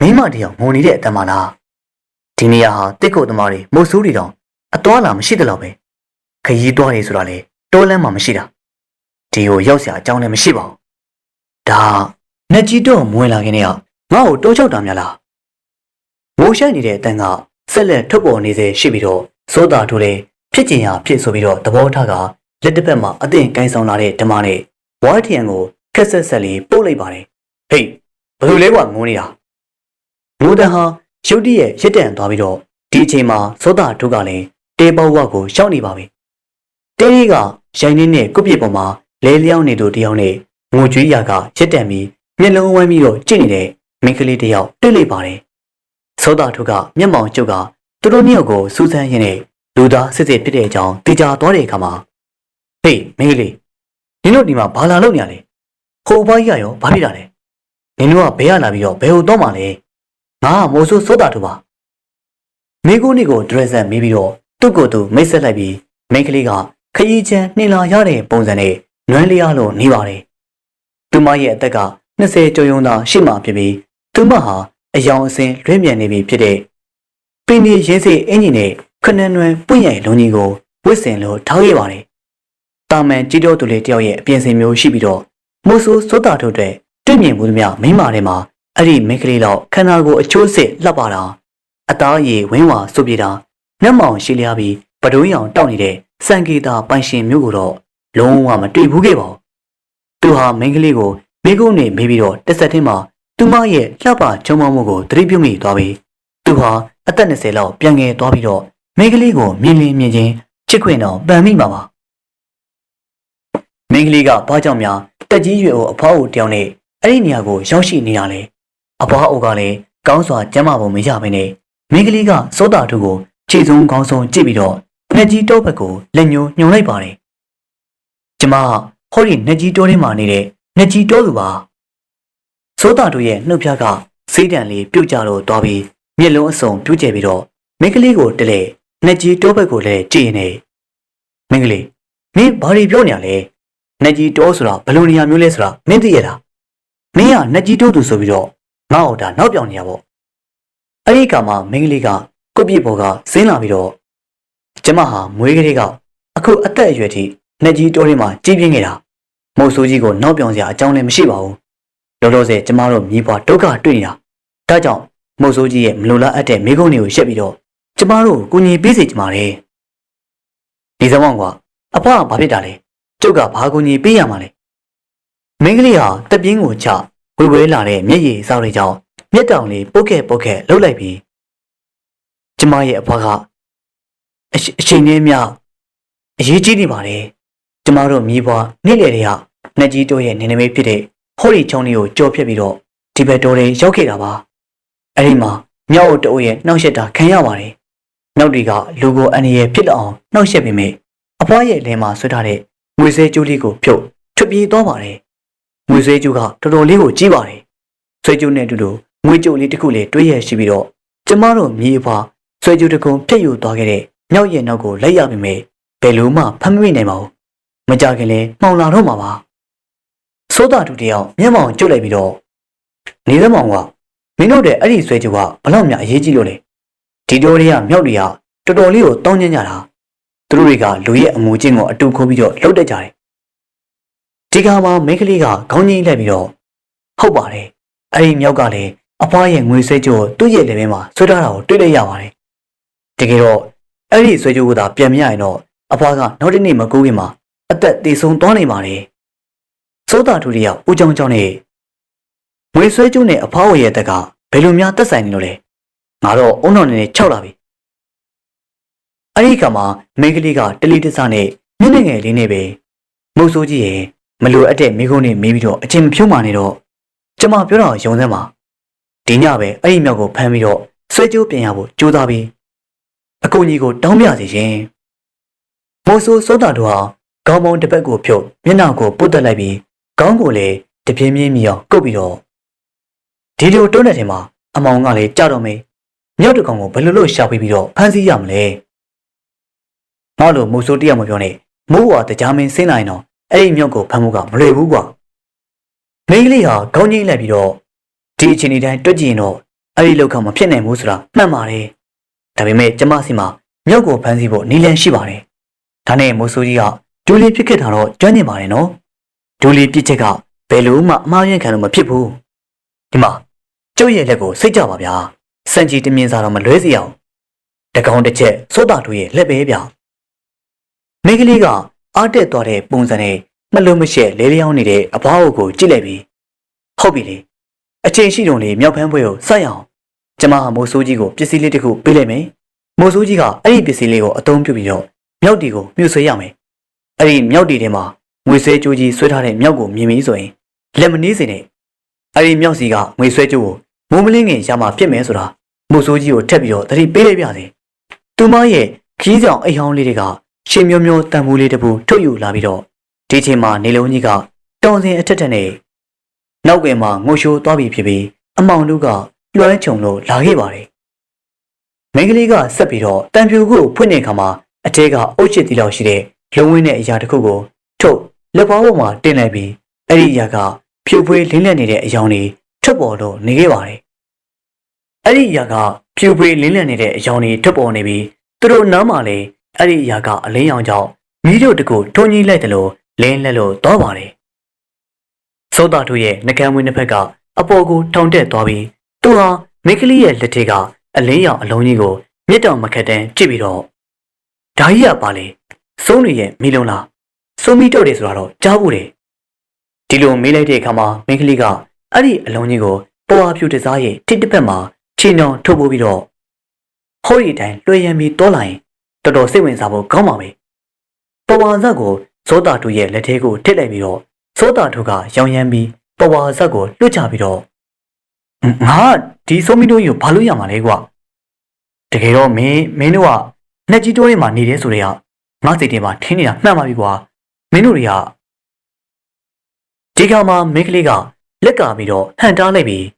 မိမတယောက်ငိုနေတဲ့အတန်မှလားဒီနေရာဟာတစ်ကုတ်သမားတွေမို့ဆိုးတွေတောင်အသွားလာမရှိသလောက်ပဲခရီးသွားနေဆိုတာလေတောလမ်းမှာမရှိတာဒီကိုရောက်စရာအကြောင်းလည်းမရှိပါဘူးဒါနှက်ကြီးတော့မဝင်လာခင်တည်းကငါ့ကိုတိုးချောက်တာများလားမိုးရှိုက်နေတဲ့အတန်ကဆက်လက်ထုတ်ပေါ်နေစေရှိပြီးတော့စောတာတို့လည်းဖြစ်ကျင်ရဖြစ်ဆိုပြီးတော့သဘောထားကလက်တစ်ဖက်မှာအသင့်ကိုင်းဆောင်လာတဲ့ဓမ္မနဲ့ဝါထီယန်ကိုခက်ဆက်ဆက်လေးပို့လိုက်ပါတယ်ဟေးဘယ်လိုလဲကွာငိုနေတာငိုတန်ဟာရုတ်တရက်ရစ်တန်သွားပြီးတော့ဒီအချိန်မှာစောတာတို့ကလည်းတေးပေါဝကိုရှောက်နေပါပြီတေးကြီးကရိုင်းနေနဲ့ကုတ်ပြစ်ပေါ်မှာလဲလျောင်းနေသူတယောက်နဲ့ငိုကြွေးရကရစ်တန်ပြီးမျက်လုံးဝမ်းပြီးတော့ကြည့်နေတဲ့မိန်းကလေးတယောက်တွေ့လိုက်ပါတယ်စောတာတို့ကမျက်မှောင်ကျုပ်ကသူတို့နှစ်ယောက်ကိုစူးစမ်းရင်းနဲ့လူသားစစ်စစ်ဖြစ်တဲ့အကြောင်းသိကြသွားတဲ့အခါမှာဟေးမိန်းကလေးနင်တို့ဒီမှာဘာလာလုပ်နေရလဲဟိုဘွားကြီးကရောဘာဖြစ်တာလဲနင်တို့ကဘယ်ရလာပြီးတော့ဘယ်ဟိုတော့မှလဲငါကမိုးဆိုးစောတာတို့ပါမိကိုနေကိုဒရက်ဆန်မေးပြီးတော့သူ့ကိုယ်သူမိတ်ဆက်လိုက်ပြီးမိန်းကလေးကခရီးချမ်းနှင်လာရတဲ့ပုံစံနဲ့နွမ်းလျားလို့နေပါတယ်သူမရဲ့အသက်က20ကျော်ရုံသာရှိမှဖြစ်ပြီးသူမဟာအယောင်အစင်လွှဲမြန်နေပြီဖြစ်တဲ့ပင်ဒီရင်းစေးအင်ဂျင်နဲ့ခဏနွယ်ပွင့်ရိုင်လုံးကြီးကိုဝစ်စင်လို့ထားခဲ့ပါတယ်တာမန်ကြီးတော်သူလေးတယောက်ရဲ့အပြင်စင်မျိုးရှိပြီးတော့မိုးဆိုးစောတာတို့တဲ့တွေ့မြင်မှုသမျှမိမထဲမှာအဲ့ဒီမိန်းကလေးတော့ခန္ဓာကိုယ်အချိုးစစ်လှပ်ပါတာအသားရည်ဝင်းဝါစုပ်ပြေတာမျက်မှောင်ရှိလျားပြီးပဒုံးရောင်တောက်နေတဲ့စံကေတာပိုင်ရှင်မျိုးကိုတော့လုံးဝမတွေ့ဘူးခဲ့ပါဘူးသူဟာမိန်းကလေးကိုမိကုန်းနဲ့မေးပြီးတော့တစ်ဆက်တည်းမှာသူမရဲ့လှပချုံမောမှုကိုသတိပြုမိသွားပြီးသူဟာအသက်20လောက်ပြန်ငယ်သွားပြီးတော့မိန်းကလေးကိုမြင်လင်းမြင်ချင်းချစ်ခွင့်တော့ပန်မိမှာပါမိန်းကလေးကဘာကြောင့်များတက်ကြီးရွယ်ကိုအဖွားကိုတယောက်နဲ့အဲ့ဒီနေရာကိုရောက်ရှိနေတာလဲအဖွားအိုကလည်းကောင်းစွာကျမ်းမာဖို့မရဘဲနဲ့မိန်းကလေးကစောတာတို့ကိုခြေစုံကောင်းဆုံးကြည့်ပြီးတော့နှက်ကြီးတောဘက်ကိုလက်ညှိုးညွှန်လိုက်ပါတယ်ကျမဟောဒီနှက်ကြီးတောထဲမှာနေတဲ့နှက်ကြီးတောသူပါစောတာတို့ရဲ့နှုတ်ဖျားကစေးတံလေးပြုတ်ကျလို့သွားပြီးမျက်လုံးအစုံပြူးကျပြီးတော့မိန်းကလေးကိုတလဲနှက်ကြီးတောဘက်ကိုလည်းကြည့်နေမိန်းကလေးမင်းဘာတွေပြောနေရလဲနှက်ကြီးတောဆိုတာဘယ်လိုနေရာမျိုးလဲဆိုတာမင်းသိရလားမင်းကနှက်ကြီးတောသူဆိုပြီးတော့ငါ့ဟောတာနောက်ပြောင်နေရပေါ့အဲ့ဒီကမှမိန်းကလေးကကုတ်ပြစ်ပေါ်ကဆင်းလာပြီးတော့ကျမဟာမွေးကလေးကအခုအသက်အရွယ်ထိနှက်ကြီးတောထဲမှာကြီးပြင်းနေတာမုတ်ဆိုးကြီးကိုနောက်ပြောင်စရာအကြောင်းလည်းမရှိပါဘူးလောလောဆယ်ကျမတို့မြေပွားဒုက္ခတွေ့နေတာဒါကြောင့်မုတ်ဆိုးကြီးရဲ့မလိုလားအပ်တဲ့မိကုန်းတွေကိုရှက်ပြီးတော့ကျမတို့ကိုညီပေးစေချင်ပါတယ်ဒီစမောင်းကအဖွားကဘာဖြစ်တာလဲကျုပ်ကဘာကိုညီပေးရမှာလဲမိန်းကလေးဟာတက်ပြင်းကိုချဝေဝဲလာတဲ့မျက်ရည်စောက်တွေကြောင့်မျက်တောင်လေးပုတ်ခဲ့လှုပ်လိုက်ပြီးကျမရဲ့အဖွားကအချိန်နဲ့မျှအရေးကြီးနေပါတယ်ကျမတို့မြေပွားနေ့လေတွေကနှက်ကြီးတိုးရဲ့နေနေမေးဖြစ်တဲ့ဟော်ရီချောင်းလေးကိုကြော်ဖြတ်ပြီးတော့ဒီဘက်တော်တွေရောက်ခဲ့တာပါအဲ့ဒီမှာမြောက်အုပ်တိုးရဲ့နှောက်ရက်တာခံရပါတယ်နောက်တွေကလူကိုအန်ရယ်ဖြစ်လောက်အောင်နှောက်ရက်ပြီးမိအဖွားရဲ့လင်းမှာဆွတ်ထားတဲ့ငွေစဲကျိုးလေးကိုဖြုတ်ထွက်ပြေးသွားပါတယ်ငွေစဲကျိုးကတော်တော်လေးကိုကြီးပါတယ်ဆွဲကျိုးနဲ့အတူတူငွေကျိုးလေးတစ်ခုလေးတွေးရရှိပြီးတော့ကျမတို့မြေအဖွားဆွဲကျိုးတစ်ခုဖြတ်ယူသွားခဲ့တဲ့မြောက်ရဲ့နောက်ကိုလိုက်ရပြီမိဘယ်လိုမှဖမ်းမမိနိုင်ပါဘူးမကြခင်လဲမှောင်လာတော့မှာပါစောတာတူတယောက်မျက်မှောင်ကျုပ်လိုက်ပြီးတော့နေသမောင်ကမင်းတို့တဲ့အဲ့ဒီဆွဲကြကဘလောက်များအရေးကြီးလို့လဲဒီတိုးတွေကမြောက်တွေကတော်တော်လေးကိုတောင်းကျင်ကြတာသူတို့တွေကလူရဲ့အမူအကျင့်ကိုအတူခိုးပြီးတော့လှုပ်တတ်ကြတယ်ဒီကမှာမိန်းကလေးကခေါင်းငိမ့်လိုက်ပြီးတော့ဟုတ်ပါတယ်အဲ့ဒီမြောက်ကလည်းအဖွားရဲ့ငွေဆွဲကြကိုသူ့ရဲ့လက်ထဲမှာဆွဲထားတာကိုတွေ့လိုက်ရပါတယ်တကယ်တော့အဲ့ဒီဆွဲကြကိုသာပြန်မရရင်တော့အဖွားကနောက်တစ်နေ့မကူးခင်မှာအသက်သေဆုံးသွားနေပါတယ်စောတာတူတွေကဦးချောင်းချောင်းနဲ့ငွေဆွဲကျုံနဲ့အဖွားဝရဲ့တက်ကဘယ်လိုများသက်ဆိုင်နေလို့လဲငါတော့အုံတော်နေနဲ့ခြောက်လာပြီအဲ့ဒီကမှာမိန်းကလေးကတလီတစနဲ့မျက်နှာငယ်လေးနဲ့ပဲမုတ်ဆိုးကြီးရဲ့မလိုအပ်တဲ့မိကုန်းနဲ့မေးပြီးတော့အချင်းမဖြုံးမှနေတော့ကျမပြောတော့ယုံစမ်းပါဒီညပဲအဲ့ဒီမြောက်ကိုဖမ်းပြီးတော့ဆွဲကျိုးပြင်ရဖို့ကြိုးစားပြီးအကူကြီးကိုတောင်းပြစီရှင် မိုးဆိုးစောတာတို့ဟာခေါင်းပေါင်းတစ်ပတ်ကိုဖြုတ်မျက်နှာကိုပုတ်တက်လိုက်ပြီးခေါင်းကိုလည်းတပြင်းပြင်းမြည်အောင်ကုတ်ပြီးတော့ဒီလိုတွန်းတဲ့ချိန်မှာအမောင်ကလည်းကြောက်တော့မေးမြောက်တကောင်ကိုဘယ်လိုလုပ်ရှာပြီးတော့ဖမ်းဆီးရမလဲငါ့လိုမိုးဆိုးတရားမပြောနဲ့မိုးဝါတကြားမင်းဆင်းလာရင်တော့အဲ့ဒီမြောက်ကိုဖမ်းဖို့ကမလွယ်ဘူးကွာမိန်းကလေးဟာခေါင်းကြီးလိုက်ပြီးတော့ဒီအချိန်တိုင်းတွက်ကြည့်ရင်တော့အဲ့ဒီလောက်ကမဖြစ်နိုင်ဘူးဆိုတာမှန်ပါတယ်ဒါပေမဲ့ကျမစီမှာမြောက်ကိုဖမ်းဆီးဖို့နည်းလမ်းရှိပါတယ်ဒါနဲ့မိုးဆိုးကြီးကဒူလီပြစ်ခဲ့တာတော့ကျွမ်းကျင်ပါတယ်နော်ဒူလီပြစ်ချက်ကဘယ်လိုမှအမှားရခံလို့မဖြစ်ဘူးဒီမှာကျုပ်ရဲ့လက်ကိုစိတ်ကြပါဗျာစံကြီးတမြင်စားတော့မလွဲစေအောင်တကောင်တစ်ချက်စောတာတို့ရဲ့လက်ပဲဗျာမိန်းကလေးကအားတက်သွားတဲ့ပုံစံနဲ့နှလုံးမရှက်လဲလျောင်းနေတဲ့အဘွားကိုကြည့်လိုက်ပြီးဟုတ်ပြီလေအချိန်ရှိတုန်းလေးမြောက်ဖမ်းပွဲကိုစိုက်အောင်ကျမဟာမိုးဆိုးကြီးကိုပစ္စည်းလေးတစ်ခုပေးလိုက်မယ်မိုးဆိုးကြီးကအဲ့ဒီပစ္စည်းလေးကိုအသုံးပြုပြီးတော့မြောက်တီကိုမြှုပ်ဆွဲရမယ်အဲ့ဒီမြောက်တီထဲမှာငွေဆွဲကြိုးကြီးဆွဲထားတဲ့မြောက်ကိုမြင်ပြီးဆိုရင်လက်မနှီးစေနဲ့အဲ့ဒီမြောက်စီကငွေဆွဲကြိုးကိုမိုးမလင်းငင်ရမှာဖြစ်မယ်ဆိုတာမိုးဆိုးကြီးကိုထက်ပြီးတော့သတိပေးလိုက်ပြစေသူမရဲ့ခီးဆောင်အိမ်ဟောင်းလေးတွေကရှင်မျိုးမျိုးတန်ဖိုးလေးတစ်ပူထုတ်ယူလာပြီးတော့ဒီချိန်မှာနေလုံးကြီးကတောင်စင်အထက်ထက်နဲ့နောက်ကင်မှာငိုရှိုးသွားပြီဖြစ်ပြီးအမောင်တို့ကလွှမ်းခြုံလို့လာခဲ့ပါတယ်မိန်းကလေးကဆက်ပြီးတော့တန်ဖြူကိုဖွင့်နေခါမှာအထဲကအုတ်ချစ်တီလောက်ရှိတဲ့လုံဝင်းတဲ့အရာတစ်ခုကိုထုတ်လက်ပေါင်းပေါ်မှာတင်လိုက်ပြီးအဲ့ဒီအရာကဖြူဖွေးလင်းလက်နေတဲ့အယောင်တွေထွက်ပေါ်လို့နေခဲ့ပါတယ်အဲ့ဒီအရာကဖြူဖွေးလင်းလက်နေတဲ့အယောင်တွေထွက်ပေါ်နေပြီးသူတို့နားမှာလည်းအဲ့ဒီအရာကအလင်းရောင်ကြောင့်မီးတို့တကူထုံကြီးလိုက်တယ်လို့လင်းလက်လို့တော့ပါတယ်စောတာတို့ရဲ့နှကမ်းဝင်းတစ်ဖက်ကအပေါ်ကိုထောင်တက်သွားပြီးသူဟာမိကလေးရဲ့လက်ထဲကအလင်းရောင်အလုံးကြီးကိုမြစ်တောင်မခက်တန်းကြည့်ပြီးတော့ဓာကြီးကပါလေစိုးနေရဲ့မီလုံးလားစိုးမီတော့တယ်ဆိုတော့ကြားဘူးတယ်ဒီလိုမေးလိုက်တဲ့အခါမှာမိကလေးကအဲ့ဒီအလုံးကြီးကိုပေါ်အဖြူတစားရဲ့တစ်တစ်ဖက်မှာခြေနှောင်ထုတ်ပိုးပြီးတော့ဟိုးရီတိုင်းလွှဲရမ်းပြီးတောလာရင်တော်တော်စိတ်ဝင်စားဖို့ကောင်းပါပဲပေါ်ဝါဇက်ကိုစောတာတို့ရဲ့လက်ထဲကိုထစ်လိုက်ပြီးတော့စောတာတို့ကရောင်ရမ်းပြီးပေါ်ဝါဇက်ကိုလွှတ်ချပြီးတော့ငါဒီစိုးမီတို့ကိုဘာလို့ရမှာလဲကွာတကယ်တော့မင်းတို့ကနှက်ကြီးတိုးတွေမှာနေတယ်ဆိုတော့ငါစိတ်ထဲမှာထင်းနေတာမှန်ပါပြီကွာမင်းတို့တွေကဒီကမှာမင်းကလေးကလက်ကပြီးတော့ဟန်တားလိုက်ပြီး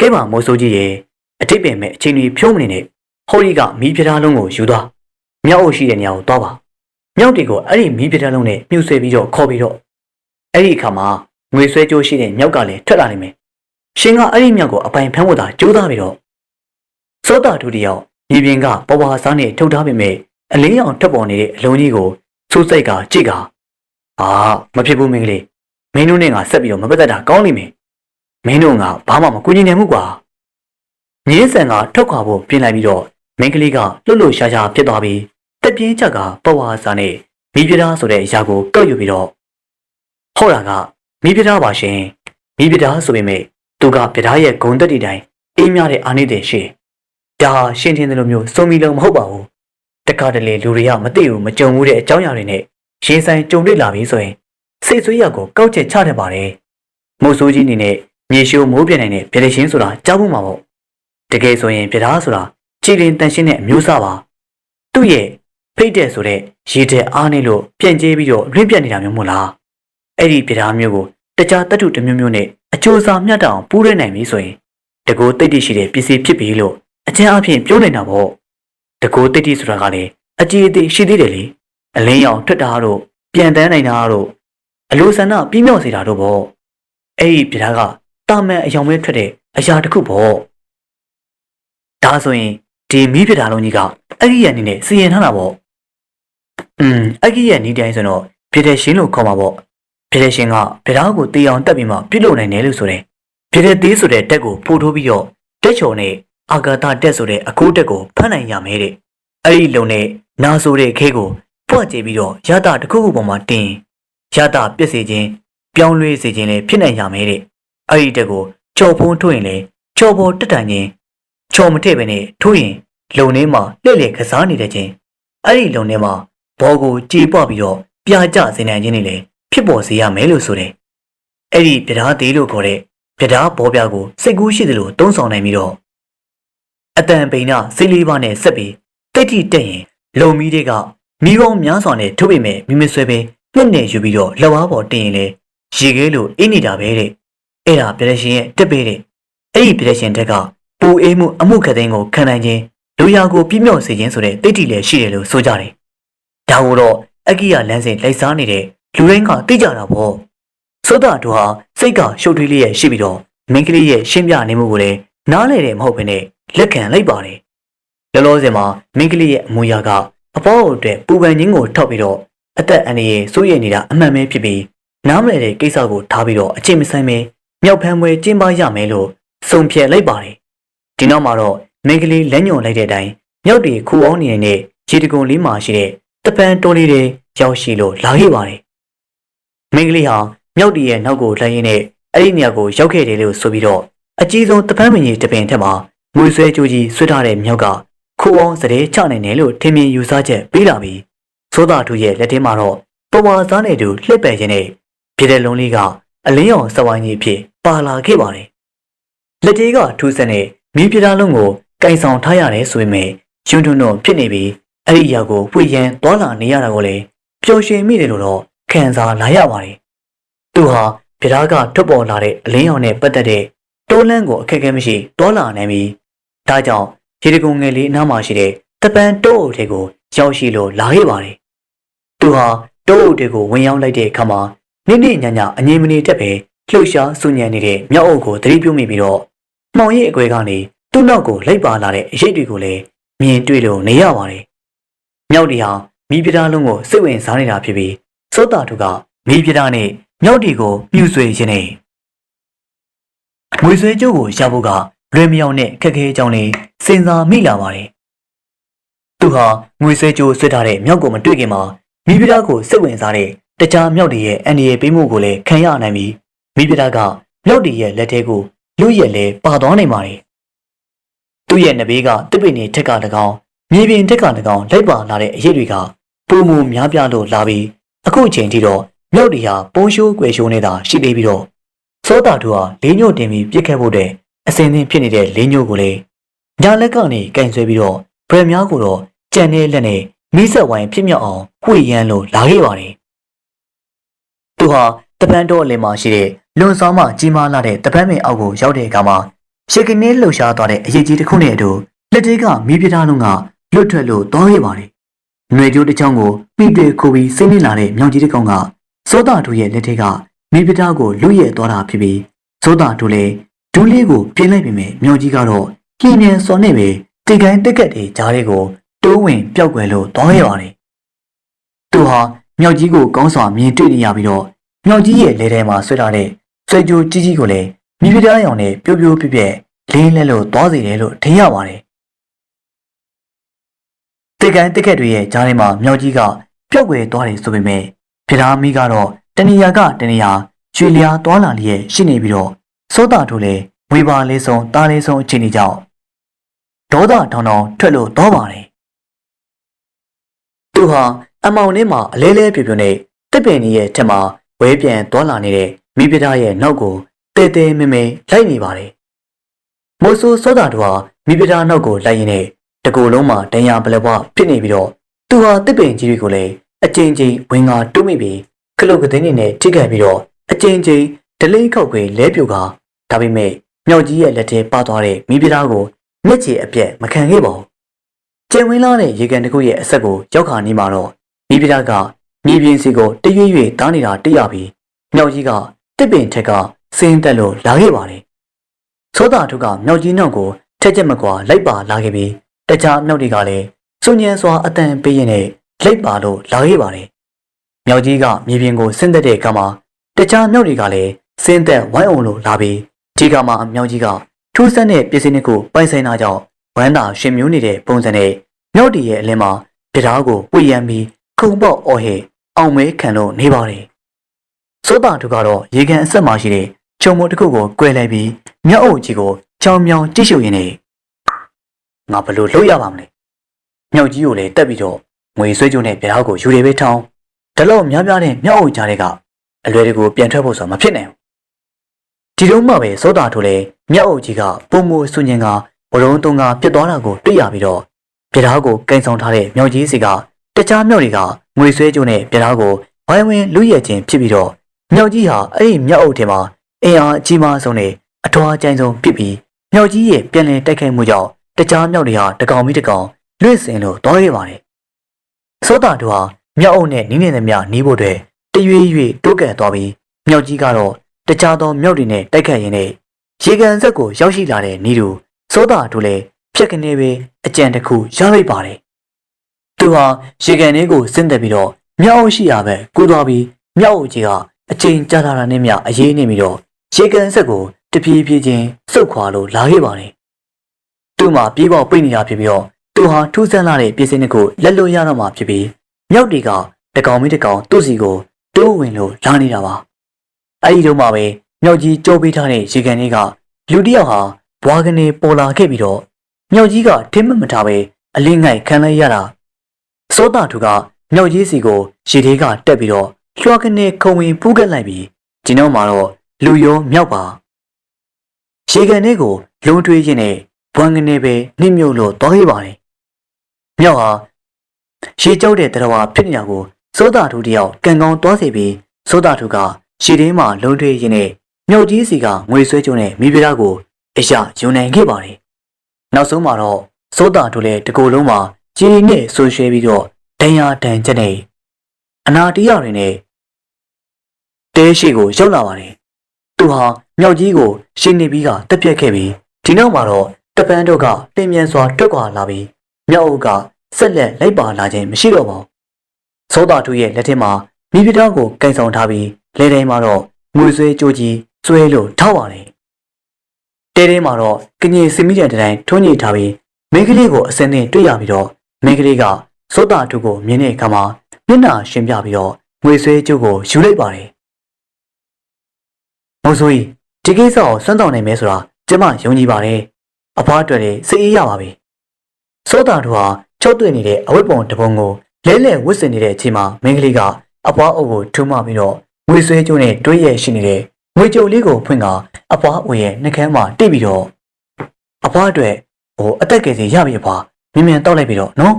ကဲပါမိုးဆိုးကြီးရဲ့အထိပ်ပင်မဲ့အချိန်ကြီးဖြုံးမနေနဲ့ဟိုးကြီးကမီးပြထားလုံးကိုယူသွားမြောက်အုပ်ရှိတဲ့နေရာကိုသွားပါမြောက်တီကိုအဲ့ဒီမီးပြထားလုံးနဲ့မြှုပ်ဆွဲပြီးတော့ခေါ်ပြီးတော့အဲ့ဒီအခါမှာငွေဆွဲကြိုးရှိတဲ့မြောက်ကလည်းထွက်လာနိုင်မယ်ရှင်ကအဲ့ဒီမြောက်ကိုအပိုင်ဖမ်းဖို့သာကြိုးစားပြီးတော့စောတာဒုတိယမြေပြင်ကပေါ်ပါစားနဲ့ထုတ်ထားပေမဲ့အလင်းရောင်ထွက်ပေါ်နေတဲ့အလုံးကြီးကိုစိုးစိတ်ကကြည့်ကမဖြစ်ဘူးမင်းကလေးမင်းတို့နဲ့ငါဆက်ပြီးတော့မပတ်သက်တာကောင်းလိမ့်မယ်မင်းတို့ကဘာမှမကူညီနိုင်ဘူးကွာငင်းဆန်ကထုတ်ခွာဖို့ပြင်လိုက်ပြီးတော့မင်းကလေးကလှုပ်လှုပ်ရှားရှားဖြစ်သွားပြီးတက်ပြင်းချက်ကပေါ်ပါစားနဲ့မိပြတာဆိုတဲ့အရာကိုကောက်ယူပြီးတော့ဟောတာကမိပြတာပါရှင်မိပြတာဆိုပေမဲ့သူကပြတာရဲ့ဂုံတက်တီတိုင်းအေးမြတဲ့အာနေတဲ့ရှိဒါရှင်းထင်းတယ်လို့မျိုးစုံမီလုံးမဟုတ်ပါဘူးတခါတလေလူတွေကမသိဘူးမကြုံဘူးတဲ့အကြောင်းအရာတွေနဲ့ရင်ဆိုင်ကြုံတွေ့လာပြီးဆိုရင်စိတ်ဆွေးရကိုကောက်ချက်ချတတ်ပါတယ်မိုးဆိုးကြီးအနေနဲ့မြေရှိုးမိုးပြနိုင်တဲ့ပြည့်ရှင်ဆိုတာကြားဖို့မှာပေါ့တကယ်ဆိုရင်ပြတာဆိုတာကြည်လင်တန်ရှင်းတဲ့အမျိုးအစားပါသူ့ရဲ့ဖိတ်တဲ့ဆိုတဲ့ရေတဲ့အားနေလို့ပြန့်ကျဲပြီးတော့လွင့်ပြတ်နေတာမျိုးမို့လားအဲ့ဒီပြတာမျိုးကိုတခြားတတုတမျိုးမျိုးနဲ့အကျိုးစားမျှတအောင်ပူးရဲနိုင်ပြီဆိုရင်တကူတိတ်တိရှိတဲ့ပစ္စည်းဖြစ်ပြီလို့အကျဉ်းအဖြစ်ပြောနေတာပေါ့တကူတိတ်တိဆိုတာကလည်းအကြည်အသေးရှိသေးတယ်လေအလင်းရောင်ထွက်တာတို့ပြန်တန်းနိုင်တာတို့အလိုဆန္ဒပြင်းမြောက်စေတာတို့ပေါ့အဲ့ဒီပြတာကတာမန်အယောင်ပဲထွက်တဲ့အရာတစ်ခုပေါ့ဒါဆိုရင်ဒီမီးပြတာလုံးကြီးကအကြီးရအနေနဲ့စီရင်ထားတာပေါ့အကြီးရနေတိုင်းဆိုတော့ပြတဲ့ရှင်လို့ခေါ်မှာပေါ့ပြတဲ့ရှင်ကပြတာကိုတေးအောင်တက်ပြီးမှပြုတ်လို့နိုင်တယ်လို့ဆိုတယ်ပြတဲ့သေးဆိုတဲ့တက်ကိုဖိုးထိုးပြီးတော့တက်ချော်နဲ့အာဂါသတက်ဆိုတဲ့အကိုးတက်ကိုဖမ်းနိုင်ရမယ်တဲ့အဲ့ဒီလုံနဲ့နာဆိုတဲ့ခဲကိုပွက်ကြည့်ပြီးတော့ရတာတစ်ခုခုပေါ်မှာတင်ရတာပြည့်စေခြင်းပြောင်းလဲစေခြင်းလည်းဖြစ်နိုင်ရမယ်တဲ့အဲ့ဒီတက်ကိုချော်ဖုံးထိုးရင်လည်းချော်ပေါ်တက်တန်ခြင်းချော်မထည့်ပဲနဲ့ထိုးရင်လုံထဲမှာလှည့်လည်ကစားနေတဲ့ချင်းအဲ့ဒီလုံထဲမှာဘောကိုကြေပွပြီးတော့ပြာကျစေနိုင်ခြင်းတွေလည်းဖြစ်ပေါ်စေရမယ်လို့ဆိုတယ်အဲ့ဒီပြဓာသေးလို့ခေါ်တဲ့ပြဓာဘောပြားကိုစိတ်ကူးရှိသလိုတုံးဆောင်နိုင်ပြီးတော့အတန်ပိန်နာစိတ်လေးပါးနဲ့ဆက်ပြီးတိတ်တိတက်ရင်လုံမီးတွေက မိဘများစွာနဲ့ထုတ်ပေမဲ့မိမဆွဲပဲညှက်နေယူပြီးတော့လက်ဝါးပေါ်တင်ရင်လေရေခဲလိုအေးနေတာပဲတဲ့အဲ့ဒါပြည့်ရှင်ရဲ့တက်ပေးတဲ့အဲ့ဒီပြည့်ရှင်တက်ကပူအေးမှုအမှုခသိန်းကိုခံနိုင်ခြင်းလူရာကိုပြည့်မြောက်စေခြင်းဆိုတဲ့တိတ်တီလည်းရှိတယ်လို့ဆိုကြတယ်ဒါကိုတော့အကိယလမ်းစဉ်လိုက်စားနေတဲ့လူရင်းကသိကြတာပေါ့သောတာတို့ဟာစိတ်ကရှုပ်ထွေးလေးရဲ့ရှိပြီးတော့မင်းကလေးရဲ့ရှင်းပြနေမှုကိုလည်းနားလေတယ်မဟုတ်ဘဲနဲ့လက်ခံလိုက်ပါတယ်လောလောဆယ်မှာမင်းကလေးရဲ့အမူအရာကအပေါ်အတွက်ပူပန်ခြင်းကိုထောက်ပြီးတော့အသက်အန္တရာယ်စိုးရိမ်နေတာအမှန်ပဲဖြစ်ပြီးနားမလည်တဲ့ကိစ္စကိုထားပြီးတော့အချိန်မဆိုင်ပဲမြောက်ဖမ်းပွဲကျင်းပရမယ်လို့စုံဖြတ်လိုက်ပါတယ်ဒီနောက်မှာတော့မင်းကလေးလက်ညှို့လိုက်တဲ့အတိုင်းမြောက်တွေခူအောင်နေတဲ့ခြေတကုံလေးမှာရှိတဲ့တပန်တိုးလေးတွေရောက်ရှိလို့လာခဲ့ပါတယ်မင်းကလေးဟာမြောက်တီရဲ့နောက်ကိုလှမ်းရင်းနဲ့အဲ့ဒီနေရာကိုရောက်ခဲ့တယ်လို့ဆိုပြီးတော့အကြီးဆုံးတပန်းမင်းကြီးတပင်ထက်မှာငွေဆွဲကြိုးကြီးဆွတ်ထားတဲ့မြောက်ကခိုးအောင်စတဲ့ချနိုင်တယ်လို့ထင်မြင်ယူဆချက်ပေးလာပြီးသောတာထုရဲ့လက်ထဲမှာတော့ပဝါစားနေသူလှည့်ပယ်ခြင်းနဲ့ပြည်တဲ့လုံးလေးကအလင်းရောင်စဝိုင်းကြီးဖြစ်ပါလာခဲ့ပါတယ်လက်သေးကထူးဆန်းတဲ့မိပြသားလုံးကိုကင်ဆောင်ထားရတယ်ဆိုပေမဲ့ကျွန်းတွန်းတော့ဖြစ်နေပြီးအဲ့ဒီအရာကိုဝှေ့ရန်သွားလာနေရတာကိုလည်းပျော်ရွှင်မိတယ်လို့တော့ခံစားလာရပါတယ်သူဟာပြသားကထွက်ပေါ်လာတဲ့အလင်းရောင်နဲ့ပတ်သက်တဲ့တိုးလန့်ကိုအခက်အခဲမရှိသွားလာနိုင်ပြီးဒါကြောင့်ခြေတကုံငယ်လေးအနားမှာရှိတဲ့တပန်တိုးအုပ်တွေကိုရောက်ရှိလို့လာခဲ့ပါတယ်သူဟာတိုးအုပ်တွေကိုဝင်ရောက်လိုက်တဲ့အခါမှာနေ့နေ့ညညအငြိမ်မနေတတ်ပဲလှုပ်ရှားဆူညံနေတဲ့မြောက်အုပ်ကိုသတိပြုမိပြီးတော့မှောင်ရိပ်အကွဲကနေသူ့နောက်ကိုလိုက်ပါလာတဲ့အရေးတွေကိုလည်းမြင်တွေ့လို့နေရပါတယ်မြောက်တီဟာမိပြသားလုံးကိုစိတ်ဝင်စားနေတာဖြစ်ပြီးသောတာထုကမိပြသားနဲ့မြောက်တီကိုမြှူဆွေခြင်းနဲ့ငွေဆွေးကျုပ်ကိုရှာဖို့ကလွယ်မြောင်နဲ့ခက်ခဲကြောင်းလေးစဉ်းစားမိလာပါတယ်သူဟာငွေဆွေးကျိုးဆွတ်ထားတဲ့မြောက်ကိုမတွေ့ခင်မှာမိဖုရားကိုစိတ်ဝင်စားတဲ့တခြားမြောက်တီရဲ့အန္တရာယ်ပေးမှုကိုလည်းခံရနိုင်ပြီးမိဖုရားကမြောက်တီရဲ့လက်ထဲကိုလူရက်လဲပါသွားနိုင်ပါတယ်သူ့ရဲ့နဘေးကတစ်ပိနေထက်က၎င်းမြေပြင်ထက်က၎င်းလိုက်ပါလာတဲ့အရေးတွေကပုံမူများပြားလို့လာပြီးအခုချိန်ထိတော့မြောက်တီဟာပုံရှိုးကွယ်ရှိုးနေတာရှိသေးပြီးတော့သောတာတို့ဟာလေးညို့တင်ပြီးပြစ်ခဲ့ဖို့တဲ့အစင်းသင်းဖြစ်နေတဲ့လေးညို့ကိုလည်းညာလက်ကနေကင်ဆွဲပြီးတော့ဗရများကိုတော့ကြံတဲ့လက်နဲ့မိဆက်ဝိုင်းဖြစ်မြောက်အောင်ဝှေ့ရမ်းလို့လာခဲ့ပါတယ်။သူဟာတပန်းတော်အလယ်မှာရှိတဲ့လွန်ဆောင်မှကြီးမားလာတဲ့တပန်းပင်အောက်ကိုရောက်တဲ့အခါမှာရှေကနေလှုပ်ရှားသွားတဲ့အရေးကြီးတစ်ခုနဲ့အတူလက်သေးကမိပြသားလုံးကလွတ်ထွက်လို့သွားခဲ့ပါတယ်။ຫນွေကျိုးတစ်ချောင်းကိုမိတွေ့ခိုးပြီးစိမ့်နေလာတဲ့မြောင်ကြီးတစ်ကောင်ကသောတာတို့ရဲ့လက်ထဲကမိပြသားကိုလွတ်ရဲသွားတာဖြစ်ပြီးသောတာတို့လည်းဒူးလေးကိုပြင်းလိုက်ပေမဲ့မြောင်ကြီးကတော့ပြင်းပြင်းစော်နေပဲတိတ်ကိုင်းတက်ကက်တွေကြားတွေကိုတိုးဝင်ပျောက်ကွယ်လို့သွားခဲ့ပါတယ်။သူဟာမြောက်ကြီးကိုကောင်းစွာမြင်တွေ့နေရပြီးတော့မြောက်ကြီးရဲ့လက်ထဲမှာဆွဲထားတဲ့ဆွဲကြိုးကြီးကြီးကိုလည်းမိဖုရားရောင်နဲ့ပြိုးပြိုးပြက်ပြက်လေးလဲလို့သွားစေတယ်လို့ထင်ရပါတယ်။တိတ်ကိုင်းတက်ကက်တွေရဲ့ကြားထဲမှာမြောက်ကြီးကပျောက်ကွယ်သွားတယ်ဆိုပေမဲ့ဖျားမိကတော့တဏီယာကတဏီယာရွှေလျာသွားလာလျက်ရှိနေပြီးတော့သောတာတို့လည်းဝေပါလေးဆုံးတားလေးဆုံးအချိန်ကြောင့်ဒေါသထောင်ထောင်ထွက်လို့တော့ပါတယ်သူဟာအမောင်ထဲမှာအလဲလဲပြပြနဲ့တစ်ပင်ကြီးရဲ့ထက်မှာဝဲပြန်သွားလာနေတဲ့မိဖုရားရဲ့နောက်ကိုတဲတဲမဲမဲလိုက်နေပါတယ်မိုးဆိုးသောတာတို့ဟာမိဖုရားနောက်ကိုလိုက်ရင်းနဲ့တကူလုံးမှာဒဏ်ရာပလက်ပွားဖြစ်နေပြီးတော့သူဟာတစ်ပင်ကြီးတွေကိုလည်းအကျဉ်းချင်းဝင်ငါတွုံးမိပြီးခလုတ်ကသိန်းနေနဲ့ထိခိုက်ပြီးတော့အကျဉ်းချင်းဒလိခောက်ခွေလဲပြိုကဒါပေမဲ့မြောက်ကြီးရဲ့လက်ထဲပါသွားတဲ့မိဖုရားကိုမျက်ခြေအပြက်မခံခဲ့ပါဘူး။ကျင်ဝင်းလာတဲ့ရေကန်တစ်ခုရဲ့အဆက်ကိုရောက်ခါနေမှာတော့မိဖုရားကမြေပြင်စီကိုတရွေ့ရွေ့တားနေတာတွေ့ရပြီးမြောက်ကြီးကတစ်ပင်ထက်ကစင်းတက်လို့လာခဲ့ပါတယ်။သောတာထုကမြောက်ကြီးနောက်ကိုထက်ချက်မကွာလိုက်ပါလာခဲ့ပြီးတခြားမြောက်တွေကလည်းစွညံစွာအတန်ပေးရင်နဲ့လိုက်ပါလို့လာခဲ့ပါတယ်။မြောက်ကြီးကမြေပြင်ကိုဆင်းသက်တဲ့အခါမှာတခြားမြောက်တွေကလည်းဆင်းသက်ဝိုင်းအောင်လို့လာပြီးဒီကမှာမြောက်ကြီးကထူးဆန်းတဲ့ပစ္စည်းတစ်ခုပိုင်ဆိုင်တာကြောင့်ဝမ်းသာရှင်မျိုးနေတဲ့ပုံစံနဲ့မြောက်တီရဲ့အလင်းမှာတရားကိုဝှေ့ရမ်းပြီးခုံပေါက်အော်ဟစ်အောင်မဲခံလို့နေပါတယ်။သောတာထုကတော့ရေကန်အဆက်မှရှိတဲ့ချုံမိုးတစ်ခုကိုကွဲလိုက်ပြီးမြောက်အုပ်ကြီးကိုချောင်းမြောင်းကြည့်ရှုရင်းနဲ့ငါဘလို့လှုပ်ရပါမလဲ။မြောက်ကြီးကိုလည်းတက်ပြီးတော့ငွေဆွဲကြုံနဲ့တရားကိုယူတယ်ပဲထောင်းဒါလို့များများနဲ့မြောက်အုပ်ကြားတွေကအလွယ်တကူပြန်ထွက်ဖို့ဆိုမဖြစ်နိုင်ဘူး။ဒီတော့မှပဲသောတာထုလည်းမြောက်အုပ်ကြီးကပုံမိုးဆွညင်ကဘလုံးတုံးကပြစ်သွားတာကိုတွေ့ရပြီးတော့ပြထားကိုကင်ဆောင်ထားတဲ့မြောက်ကြီးစီက တခြားမြောက်တွေကငွေဆွဲကြိုးနဲ့ပြထားကိုဝိုင်းဝန်းလူရဲခြင်းဖြစ်ပြီးတော့မြောက်ကြီးဟာအဲ့ဒီမြောက်အုပ်ထဲမှာအင်အားအကြီးမားဆုံးနဲ့အထွားအကျဉ်းဆုံးဖြစ်ပြီးမြောက်ကြီးရဲ့ပြန်လည်တိုက်ခိုက်မှုကြောင့်တခြားမြောက်တွေဟာတကောင်ပြီးတကောင်လွင့်စင်လို့သွားခဲ့ပါတယ်။သောတာတို့ဟာမြောက်အုပ်နဲ့နီးနေသမျှနီးဖို့အတွက်တရွေ့ရွေ့တိုးကပ်သွားပြီးမြောက်ကြီးကတော့တခြားသောမြောက်တွေနဲ့တိုက်ခိုက်ရင်းနဲ့ရေကန်ဆက်ကိုရောက်ရှိလာတဲ့နီးသူသောတာတို့လည်းဖြက်ကနေပဲအကြံတစ်ခုရလိုက်ပါတယ်။သူဟာရေကန်လေးကိုဆင်းသက်ပြီးတော့မြောက်အုပ်ရှိရာဘက်ကူးသွားပြီးမြောက်အုပ်ကြီးကအချိန်ကြာလာတာနဲ့မျှအေးနေပြီးတော့ရေကန်ဆက်ကိုတပြေးပြေးချင်းစုတ်ခွာလို့လာခဲ့ပါတယ်။သူ့မှာပြေးပေါက်ပိတ်နေတာဖြစ်ပြီးတော့သူဟာထူးဆန်းလာတဲ့ပြည်စင်းတစ်ခုလက်လွတ်ရတော့မှဖြစ်ပြီးမြောက်တွေကတကောင်ပြီးတကောင်သူ့စီကိုတိုးဝင်လို့လာနေတာပါ။အဲဒီတော့မှပဲမြောက်ကြီးကြိုးပေးထားတဲ့ရေကန်လေးကလူတစ်ယောက်ဟာဘွားကနေပေါ်လာခဲ့ပြီးတော့မြောက်ကြီးကထင်းမထားပဲအလင်းငိုက်ခံလိုက်ရတာစောတာသူကမြောက်ကြီးစီကိုရေထဲကတက်ပြီးတော့လွှာကနေခုံဝင်ပူးကက်လိုက်ပြီးဒီနောက်မှာတော့လူရောမြောက်ပါရေကန်လေးကိုလုံထွေးရင်းနဲ့ဘွားကနေပဲနှိမ့်မြုပ်လို့သွားခဲ့ပါတယ်မြောက်ဟာရေကြောက်တဲ့တရားဖြစ်နေတာကိုစောတာသူတယောက်ကန်ကောင်းသွားစေပြီးစောတာသူကရှီထဲမှာလုံးထွေးရင်းနဲ့မြောက်ကြီးစီကငွေဆွဲကျုံနဲ့မိဖုရားကိုအရာယူနိုင်ခဲ့ပါတယ်။နောက်ဆုံးမှာတော့စောတာတို့လည်းတကိုယ်လုံးမှာကြီးနဲ့ဆွဆွဲပြီးတော့ဒဏ်ရာဒဏ်ချက်နဲ့အနာတရားတွေနဲ့တဲရှိကိုရောက်လာပါတယ်။သူဟာမြောက်ကြီးကိုရှင်းနေပြီးကတက်ပြက်ခဲ့ပြီးဒီနောက်မှာတော့တပန်းတို့ကတင်မြန်စွာတွက်ခွာလာပြီးမြောက်အုပ်ကဆက်လက်လိုက်ပါလာခြင်းမရှိတော့ပါဘူး။စောတာတို့ရဲ့လက်ထဲမှာမိဖုရားကိုကင်ဆောင်ထားပြီးလက်ထဲမှာတော့ငွေဆွဲကြိုးကြီးဆွဲလို့ထောက်ပါတယ်တဲထဲမှာတော့ကငင်စမိတဲ့တိုင်းထုံးညိထားပြီးမိန်းကလေးကိုအစင်းနဲ့တွေ့ရပြီးတော့မိန်းကလေးကစောတာထုကိုမြင်တဲ့အခါမှာမျက်နှာရှင်ပြပြီးတော့ငွေဆွဲကြိုးကိုယူလိုက်ပါတယ်မိုးဆိုးကြီးဒီကိစ္စကိုစွန့်တောင်းနိုင်မယ်ဆိုတာကျမယုံကြည်ပါတယ်အဖွားအတွက်လည်းစိတ်အေးရပါပြီစောတာထုဟာချော့တွေ့နေတဲ့အဝတ်ပုံတပုံကိုလဲလဲဝတ်ဆင်နေတဲ့အချိန်မှာမိန်းကလေးကအဖွားအုပ်ကိုထူမပြီးတော့ငွေဆွဲကြိုးနဲ့တွေးရရှိနေတဲ့ငွေကြုံလေးကိုဖွင့်ကအဖွားအိုရဲ့နှကမ်းမှာတိတ်ပြီးတော့အဖွားအတွက်အသက်ကယ်စီရပြီအဖွားမြင်မြန်တောက်လိုက်ပြီးတော့နော်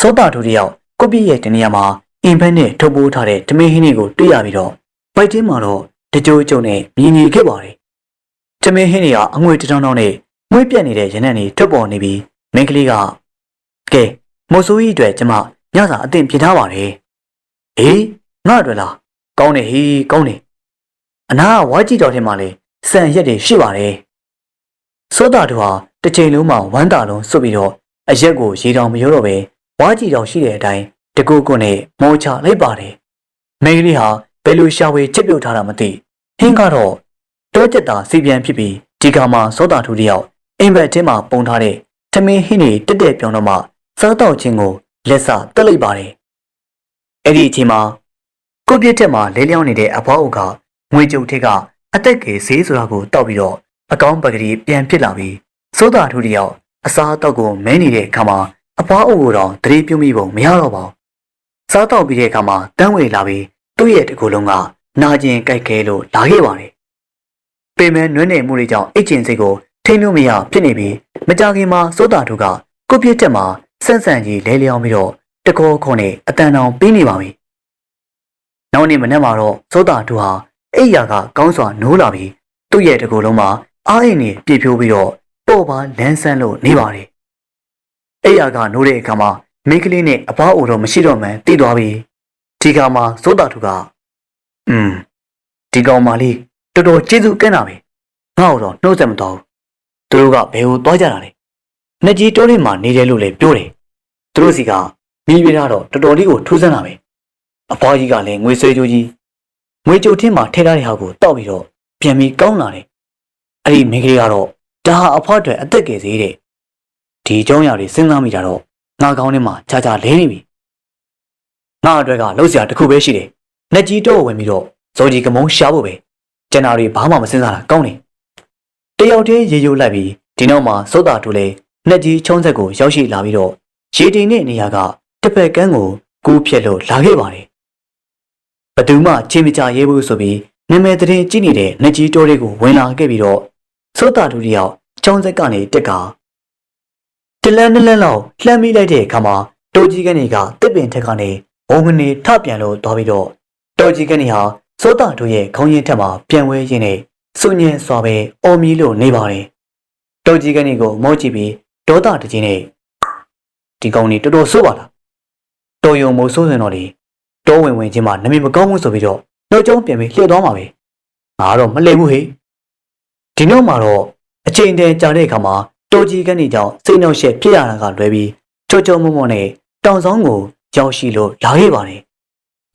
စောတာတို့တယောက်ကိုပြည့်ရဲ့တနေရာမှာအင်ဖက်နဲ့ထုတ်ပိုးထားတဲ့ဓမင်းဟင်းတွေကိုတွေ့ရပြီးတော့ပိုက်တင်းမှာတော့တကြိုးကြုံနဲ့မြင်နေခဲ့ပါတယ်ဓမင်းဟင်းတွေကအငွေတောင်းတောင်းနဲ့ငွေပြက်နေတဲ့ရနံ့တွေထွက်ပေါ်နေပြီးမိန်းကလေးကကဲမိုးဆိုးကြီးအတွက်ကျမညစာအသင့်ပြင်ထားပါတယ်အေးငါ့အတွက်လားကောင်းတယ်ဟေးကောင်းတယ်အနာကဝါကြည့်တော်ထဲမှာလေစံရက်တွေရှိပါတယ်စောတာတို့ဟာတစ်ချိန်လုံးမှာဝမ်းတာလုံးစွတ်ပြီးတော့အရက်ကိုရေတောင်မရောတော့ပဲဝါကြည့်တော်ရှိတဲ့အတိုင်းတကူကွနဲ့မောချလိုက်ပါတယ်မိန်းကလေးဟာဘယ်လိုရှာဝေချက်ပြုတ်ထားတာမသိဟင်းကတော့တောကျက်တာစီပြန်ဖြစ်ပြီးဒီကမှာစောတာတို့တယောက်အိမ်ဘက်ထဲမှာပုံထားတဲ့ထမင်းဟင်းတွေတက်တက်ပြောင်းတော့မှစားတော့ခြင်းကိုလက်စတက်လိုက်ပါတယ်အဲ့ဒီအချိန်မှာကိုပြည့်တက်မှာလဲလျောင်းနေတဲ့အဖွားအုပ်ကငွေကြုံထက်ကအသက်ကယ်ဈေးဆိုတာကိုတောက်ပြီးတော့အကောင်းပကတိပြန်ဖြစ်လာပြီးစိုးတာထူတယောက်အစားအသောက်ကိုမဲနေတဲ့အခါမှာအဖွားအုပ်ကိုတော့တရေပြုံးမိပုံမရတော့ပါဘူးစားတော့ပြီးတဲ့အခါမှာတန်းဝေလာပြီးသူ့ရဲ့တကူလုံးကနာကျင်ကြိုက်ခဲလို့လာခဲ့ပါတယ်ပေမဲနွမ်းနယ်မှုတွေကြောင့်အိတ်ချင်စိတ်ကိုထိန်းလို့မရဖြစ်နေပြီးမကြခင်မှာစိုးတာထူကကိုပြည့်တက်မှာဆန့်ဆန့်ကြီးလဲလျောင်းပြီးတော့တကောခေါနဲ့အတန်တောင်ပေးနေပါပြီနောက်နေ့မနေ့မှာတော့စောတာထူဟာအိယာကကောင်းစွာနိုးလာပြီးသူ့ရဲ့တကူလုံးမှာအားအိမ်နဲ့ပြည့်ဖြိုးပြီးတော့ပေါ်ပါလန်းဆန်းလို့နေပါတယ်အိယာကနိုးတဲ့အခါမှာမိန်းကလေးနဲ့အဖွားအိုတော့မရှိတော့မှန်းသိသွားပြီးဒီကမှာစောတာထူကဒီကောင်မလေးတော်တော်ကျေးဇူးကင်းတာပဲငါ့ကိုတော့နှုတ်ဆက်မတော်ဘူးသူတို့ကဘယ်ကိုသွားကြတာလဲနှစ်ကြီးတိုးလေးမှာနေတယ်လို့လည်းပြောတယ်သူတို့စီကမိပြတော့တော်တော်လေးကိုထူးဆန်းတာပဲအဖွားကြီးကလည်းငွေဆွေးကြိုးကြီးငွေကြိုထင်းမှာထဲထားတဲ့ဟာကိုတောက်ပြီးတော့ပြန်ပြီးကောင်းလာတယ်အဲ့ဒီမိန်းကလေးကတော့ဒါဟာအဖွားအတွက်အသက်ကယ်စေးတဲ့ဒီအကြောင်းအရာတွေစဉ်းစားမိကြတော့ငါကောင်းထဲမှာခြားခြားလဲနေပြီငါအတွက်ကလှုပ်ရှားတစ်ခုပဲရှိတယ်နှစ်ကြီးတော့ဝင်ပြီးတော့ဇော်ကြီးကမုံရှာဖို့ပဲကျန်တာတွေဘာမှမစဉ်းစားတာကောင်းတယ်တယောက်တည်းရေယိုလိုက်ပြီးဒီနောက်မှာစောတာတူလဲနှစ်ကြီးချုံးဆက်ကိုရောက်ရှိလာပြီးတော့ရေတိန်တဲ့နေရာကတစ်ဖက်ကန်းကိုကူးဖြက်လို့လာခဲ့ပါတယ်ဘသူမှချင်းမကြရဲဘူးဆိုပြီးနာမည်သတင်းကြည့်နေတဲ့နှစ်ကြီးတိုးလေးကိုဝင်လာခဲ့ပြီးတော့စောတာတူတယောက်ချုံးဆက်ကနေတက်ကာတလန်းလောက်လှမ်းမိလိုက်တဲ့အခါမှာ တိုးကြီးကနေကတစ်ပင်ထက်ကနေဘုံကနေထပြန်လို့သွားပြီးတော့တိုးကြီးကနေဟာစောတာတို့ရဲ့ခေါင်းရင်းထက်မှာပြန်ဝဲရင်းနဲ့စွညင်စွာပဲအော်မီလို့နေပါတယ်တိုးကြီးကနေကိုမောကြည့်ပြီးဒေါသတကြီးနဲ့ဒီကောင်ကြီးတော်တော်ဆိုးပါလားတော်ယုံမို့ဆိုးစင်တော့လေတောဝင်ဝင်ချင်းမှနမည်မကောင်းဘူးဆိုပြီးတော့နှုတ်ကြောင်းပြန်ပြီးလှည့်သွားမှာပဲငါတော့မလှည့်ဘူးဟေ့ဒီနောက်မှာတော့အချိန်တန်ကြာတဲ့အခါမှာတိုးကြီးကနေကြောင့်စိတ်နှောက်ယှက်ဖြစ်ရတာကလွဲပြီးချိုချိုမောမောနဲ့တောင်ဆောင်ကိုရောက်ရှိလို့လာခဲ့ပါတယ်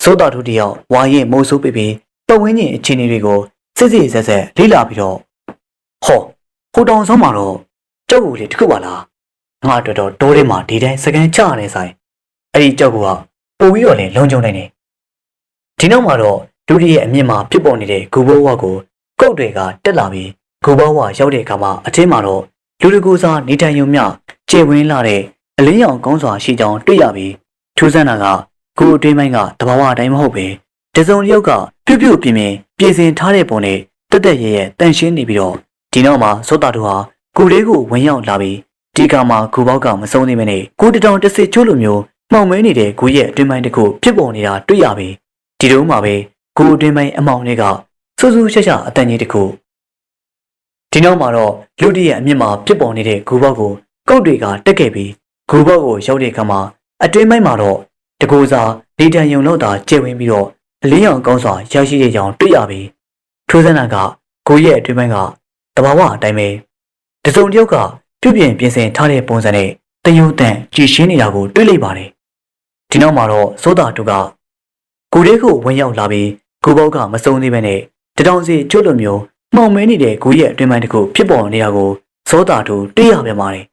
စိုးတာတို့တယောက်ဝါရင်မိုးဆိုးပြီးပတ်ဝန်းကျင်အခြေအနေတွေကိုစစ်စစ်ဆက်ဆက်လေ့လာပြီးတော့ဟောဟိုတောင်ဆောင်မှာတော့ကြောက်ဘူးလေတခုပါလားငါတော်တော်တိုးထဲမှာဒီတိုင်းစကန်ချရတယ်ဆိုင်အဲ့ဒီကြောက်ကပို့ပြီးတော့လေလုံခြုံနိုင်တယ်ဒီနောက်မှာတော့ဒုတိယအမြင့်မှာဖြစ်ပေါ်နေတဲ့ဂူဘောဝါကိုကုတ်တွေကတက်လာပြီးဂူဘောဝါရောက်တဲ့အခါမှာအထင်းမှာတော့လူတကူစားနေထိုင်ရုံမျှကျေဝင်းလာတဲ့အလင်းရောင်ကောင်းစွာရှိကြောင်းတွေ့ရပြီးထူးဆန်းတာကကိုအတွင်းပိုင်းကတဘာဝအတိုင်းမဟုတ်ပဲတစုံတစ်ယောက်ကပြုတ်ပြုတ်ပြင်းပြင်းပြင်ဆင်ထားတဲ့ပုံနဲ့တက်တက်ရဲရဲတန်ရှင်းနေပြီးတော့ဒီနောက်မှာစောတာတို့ဟာကိုလေးကိုဝင်ရောက်လာပြီးဒီကမှာဂူပေါက်ကမဆုံးသေးမနဲ့ကိုတတောင်တစ်စစ်ချိုးလိုမျိုးမှောင်မဲနေတဲ့ဂူရဲ့အတွင်းပိုင်းတစ်ခုဖြစ်ပေါ်နေတာတွေ့ရပြီးဒီတုန်းမှာပဲကိုအတွင်းပိုင်းအမောင်တွေကစူးစူးရှက်ရှက်အတန်ကြီးတစ်ခုဒီနောက်မှာတော့လူတရဲ့အမြင့်မှာဖြစ်ပေါ်နေတဲ့ဂူပေါက်ကိုကုတ်တွေကတက်ခဲ့ပြီးဂူပေါက်ကိုရောက်တဲ့အခါမှာအတွင်းပိုင်းမှာတော့တကူစားနေတံယုံလို့သာကျဲဝင်ပြီးတော့အလင်းရောင်ကောင်းစွာရရှိတဲ့ကြောင်တွေ့ရပြီးထိုးစန်းတာကကိုရဲ့အတွင်းပိုင်းကတဘာဝအတိုင်းပဲတစုံတစ်ယောက်ကပြုတ်ပြင်ပြင်ဆင်ထားတဲ့ပုံစံနဲ့တယုံတန်ကြည်ရှင်းနေတာကိုတွေ့လိုက်ပါတယ်ဒီနောက်မှာတော့စိုးတာတို့ကကိုလေးကိုဝင်ရောက်လာပြီးကိုပေါက်ကမစုံသေးပဲနဲ့တတောင်စီကျွတ်လိုမျိုးမှောင်မဲနေတဲ့ကိုရဲ့အတွင်းပိုင်းတစ်ခုဖြစ်ပေါ်နေတာကိုစိုးတာတို့တွေ့ရပြန်ပါတယ်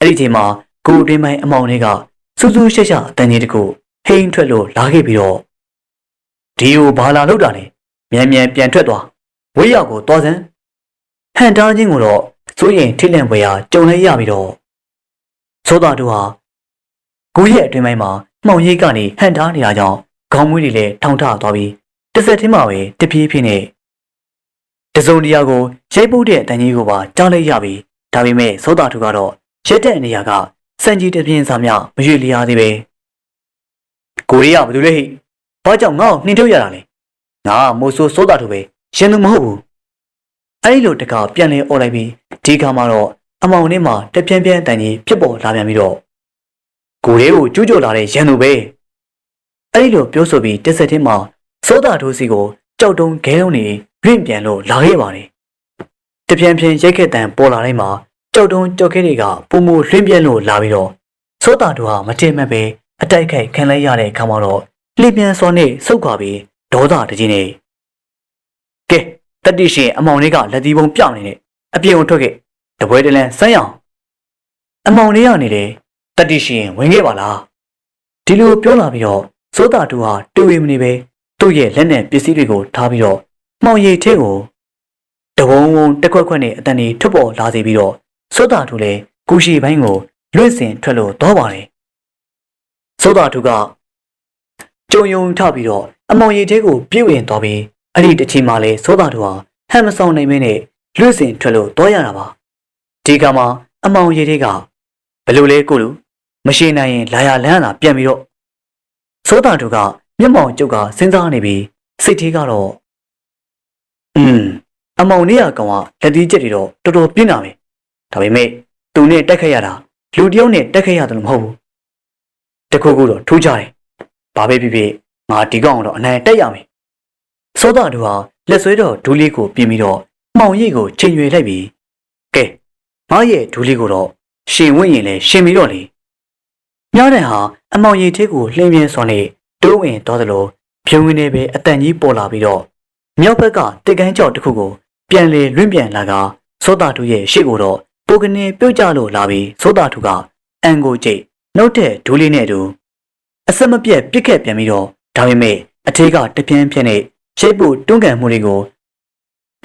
အဲ့ဒီချိန်မှာကိုအတွင်းပိုင်းအမောင်တွေကစူးစူးရှက်ရှက်အတန်ကြီးတစ်ခုဟိန်ထွက်လို့လာခဲ့ပြီးတော့ဒီကိုဘာလာလောက်တာလဲမြန်မြန်ပြန်ထွက်သွားဝေးရောက်ကိုသွားစမ်းဟန်တားချင်းကိုတော့စိုးရင်ထိလန့်ပွဲရာကြုံလိုက်ရပြီးတော့စိုးတာတို့ဟာကိုရဲ့အတွင်းပိုင်းမှာမှောင်ရိပ်ကနေဟန်တားနေတာကြောင့်ခေါင်းမွေးတွေလည်းထောင်ထသွားပြီးတစ်ဆက်တည်းမှာပဲတပြေးပြေးနဲ့တစုံတရာကိုရိုက်ပုတ်တဲ့အတန်ကြီးကိုပါကြားလိုက်ရပြီးဒါပေမဲ့စိုးတာတို့ကတော့ရက်တဲ့နေရာကစံကြီးတပြင်းစားမြမရွေလျားသေးပဲကိုရီးယားဘာလို့လဲဟိဘာကြောင့်ငါ့ကိုနှင်ထုတ်ရတာလဲငါမိုးဆိုးစိုးတာတို့ပဲရှင်သူမဟုတ်ဘူးအဲ့ဒီလိုတကာပြန်လဲអော်လိုက်ပြီးဒီခါမှာတော့အမောင်နဲ့မှတပြင်းပြင်းအတန်ကြီးဖြစ်ပေါ်လာပြန်ပြီးတော့ကိုလေးကိုကျူးကျော်လာတဲ့ရန်သူပဲအဲ့ဒီလိုပြောဆိုပြီးတစ်ဆက်တည်းမှာစိုးတာတို့စီကိုကြောက်တုံးခဲလုံးနေလွင့်ပြန်လို့လာခဲ့ပါတယ်တပြင်းပြင်းရိုက်ခက်တန်ပေါ်လာတိုင်းမှာကြောက်တုံးကြောက်ခဲတွေကပုံမလွင့်ပြန်လို့လာပြီးတော့စိုးတာတို့ဟာမထင်မှတ်ပဲအတိုက်ခိုက်ခံလိုက်ရတဲ့အခါမှာတော့လှိပြန်စောနဲ့ဆုတ်ခွာပြီးဒေါသတကြီးနဲ့ကဲတတိရှင်အမောင်လေးကလက်သီးပုံပြောင်းနေတယ်အပြင်ကိုထွက်ခဲ့တပွဲတလန်းဆိုင်းအောင်အမောင်လေးကနေတယ်တတိရှင်ဝင်ခဲ့ပါလားဒီလိုပြောလာပြီးတော့စိုးတာတူဟာတွေ့ရမနေပဲသူ့ရဲ့လက်နဲ့ပစ္စည်းတွေကိုထားပြီးတော့မှောင်ရည်ထဲကိုတဝုံဝုံတက်ခွက်ခွက်နဲ့အတန်ကြီးထွက်ပေါ်လာစေပြီးတော့စိုးတာတူလည်းကူရှိပိုင်းကိုလွင့်စင်ထွက်လို့တော့ပါတယ်စိုးတာတူကကြုံယုံထပြီးတော့အမောင်ရည်ထဲကိုပြေးဝင်သွားပြီးအဲ့ဒီတစ်ချိန်မှလည်းစိုးတာတူဟာဟန်မဆောင်နိုင်မင်းနဲ့လွင့်စင်ထွက်လို့တော့ရတာပါဒီကမှာအမောင်ရည်ထဲကဘလို့လဲကိုလူမရှိနိုင်ရင်လာရလန်းလာပြန်ပြီးတော့စိုးတာတူကမျက်မှောင်ကျုပ်ကစဉ်းစားနေပြီးစိတ်ထဲကတော့အမောင်နေရကောင်ကလက်သီးချက်တွေတော့တော်တော်ပြင်းတာပဲဒါပေမဲ့သူနဲ့တက်ခတ်ရတာလူတယောက်နဲ့တက်ခတ်ရတယ်မဟုတ်ဘူးတခုခုတော့ထူးခြားတယ်ဘာပဲဖြစ်ဖြစ်ငါဒီကောင်တော့အနိုင်တက်ရမယ်စိုးတာတူဟာလက်ဆွဲတော့ဒူးလေးကိုပြင်ပြီးတော့မှောင်ရိပ်ကိုချိန်ရွယ်လိုက်ပြီးကဲငါရဲ့ဒူးလေးကိုတော့ရှင်ဝင့်ရင်လည်းရှင်ပြီးတော့လေမြားတဲ့ဟာအမောင်ရည်သေးကိုလှင်းပြင်းစွာနဲ့တိုးဝင်သွားသလိုဖြုံဝင်နေပဲအတန်ကြီးပေါ်လာပြီးတော့မြောက်ဘက်ကတစ်ကန်းကြောက်တစ်ခုကိုပြန်လေလွင့်ပြန်လာကစိုးတာတူရဲ့ရှေ့ကိုတော့ပိုကနေပြုတ်ကျလို့လာပြီးစိုးတာတူကအန်ကိုကျိတ်နှုတ်တဲ့ဒူးလေးနဲ့တူအဆက်မပြတ်ပြစ်ခက်ပြန်ပြီးတော့ဒါပေမဲ့အထေးကတပြင်းပြင်းနဲ့ရှိတ်ဖို့တွန်းကန်မှုတွေကို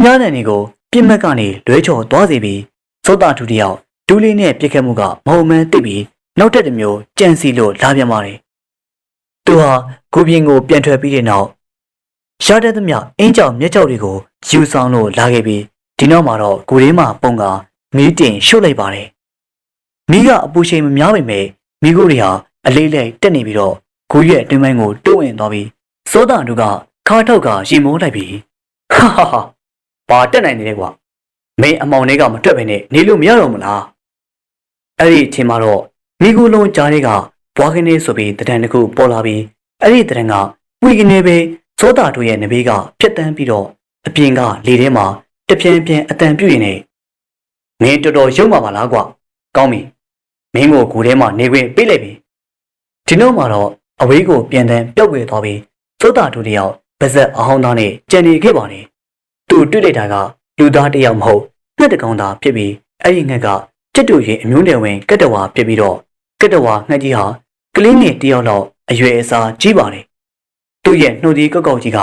မြားတဲ့နေကိုပြစ်မှတ်ကနေလွဲချော်သွားစေပြီးစိုးတာတူတယောက်ဒူးလေးနဲ့ပြစ်ခတ်မှုကမဟုတ်မှန်းသိပြီးနောက်တစ်မျိုးကြံစီလို့လာပြန်ပါတယ်သူဟာကိုပြင်းကိုပြန်ထွက်ပြီးတဲ့နောက်ရတဲ့သမျှအင်းကြောင်မျက်ကြောက်တွေကိုယူဆောင်လို့လာခဲ့ပြီးဒီနောက်မှာတော့ကိုရင်းမပုံကမီးတင်ရှုပ်လိုက်ပါတယ်မီးကအပူချိန်မများပေမဲ့မိခိုးတွေဟာ အလေးလေးတက်နေပြီးတော့ဂူရဲ့အတွင်းပိုင်းကိုတိုးဝင်သွားပြီးစောတာတို့ကခါထောက်ကရီမိုးလိုက်ပြီးဟာဟာဟာဘာတက်နိုင်နေလဲကွာမင်းအမောင်တွေကမတွက်ပဲနဲ့နေလို့မရတော့မလားအဲ့ဒီအချိန်မှာတော့မိကူလုံးကြားတွေကဘွားကနေဆိုပြီးတံတန်တစ်ခုပေါ်လာပြီးအဲ့ဒီတံတန်ကဝီကနေပဲစောတာတို့ရဲ့နဘေးကဖြတ်တန်းပြီးတော့အပြင်ကလေထဲမှာတပြင်းပြင်းအတန်ပြုတ်ရင်နေမင်းတော်တော်ရုံပါပါလားကွာကောင်းပြီမင်းကိုဂူထဲမှာနေခွင့်ပေးလိုက်ပြီဒီနောက်မှာတော့အဝေးကိုပြန်တန်းပျောက်ကွယ်သွားပြီးစောတာတို့တယောက်ပါဇက်အဟောင်းသားနဲ့ကြံနေခဲ့ပါတယ်သူတွေ့လိုက်တာကလူသားတယောက်မဟုတ်ငှက်တကောင်သားဖြစ်ပြီးအဲ့ဒီငှက်ကကျက်တူရင်အမျိုးနယ်ဝင်ကက်တဝါဖြစ်ပြီးတော့ကက်တဝါငှက်ကြီးဟာကလေးငယ်တယောက်လောက်အရွယ်အစားကြီးပါတယ်သူ့ရဲ့နှုတ်သီးကောက်ကောက်ကြီးက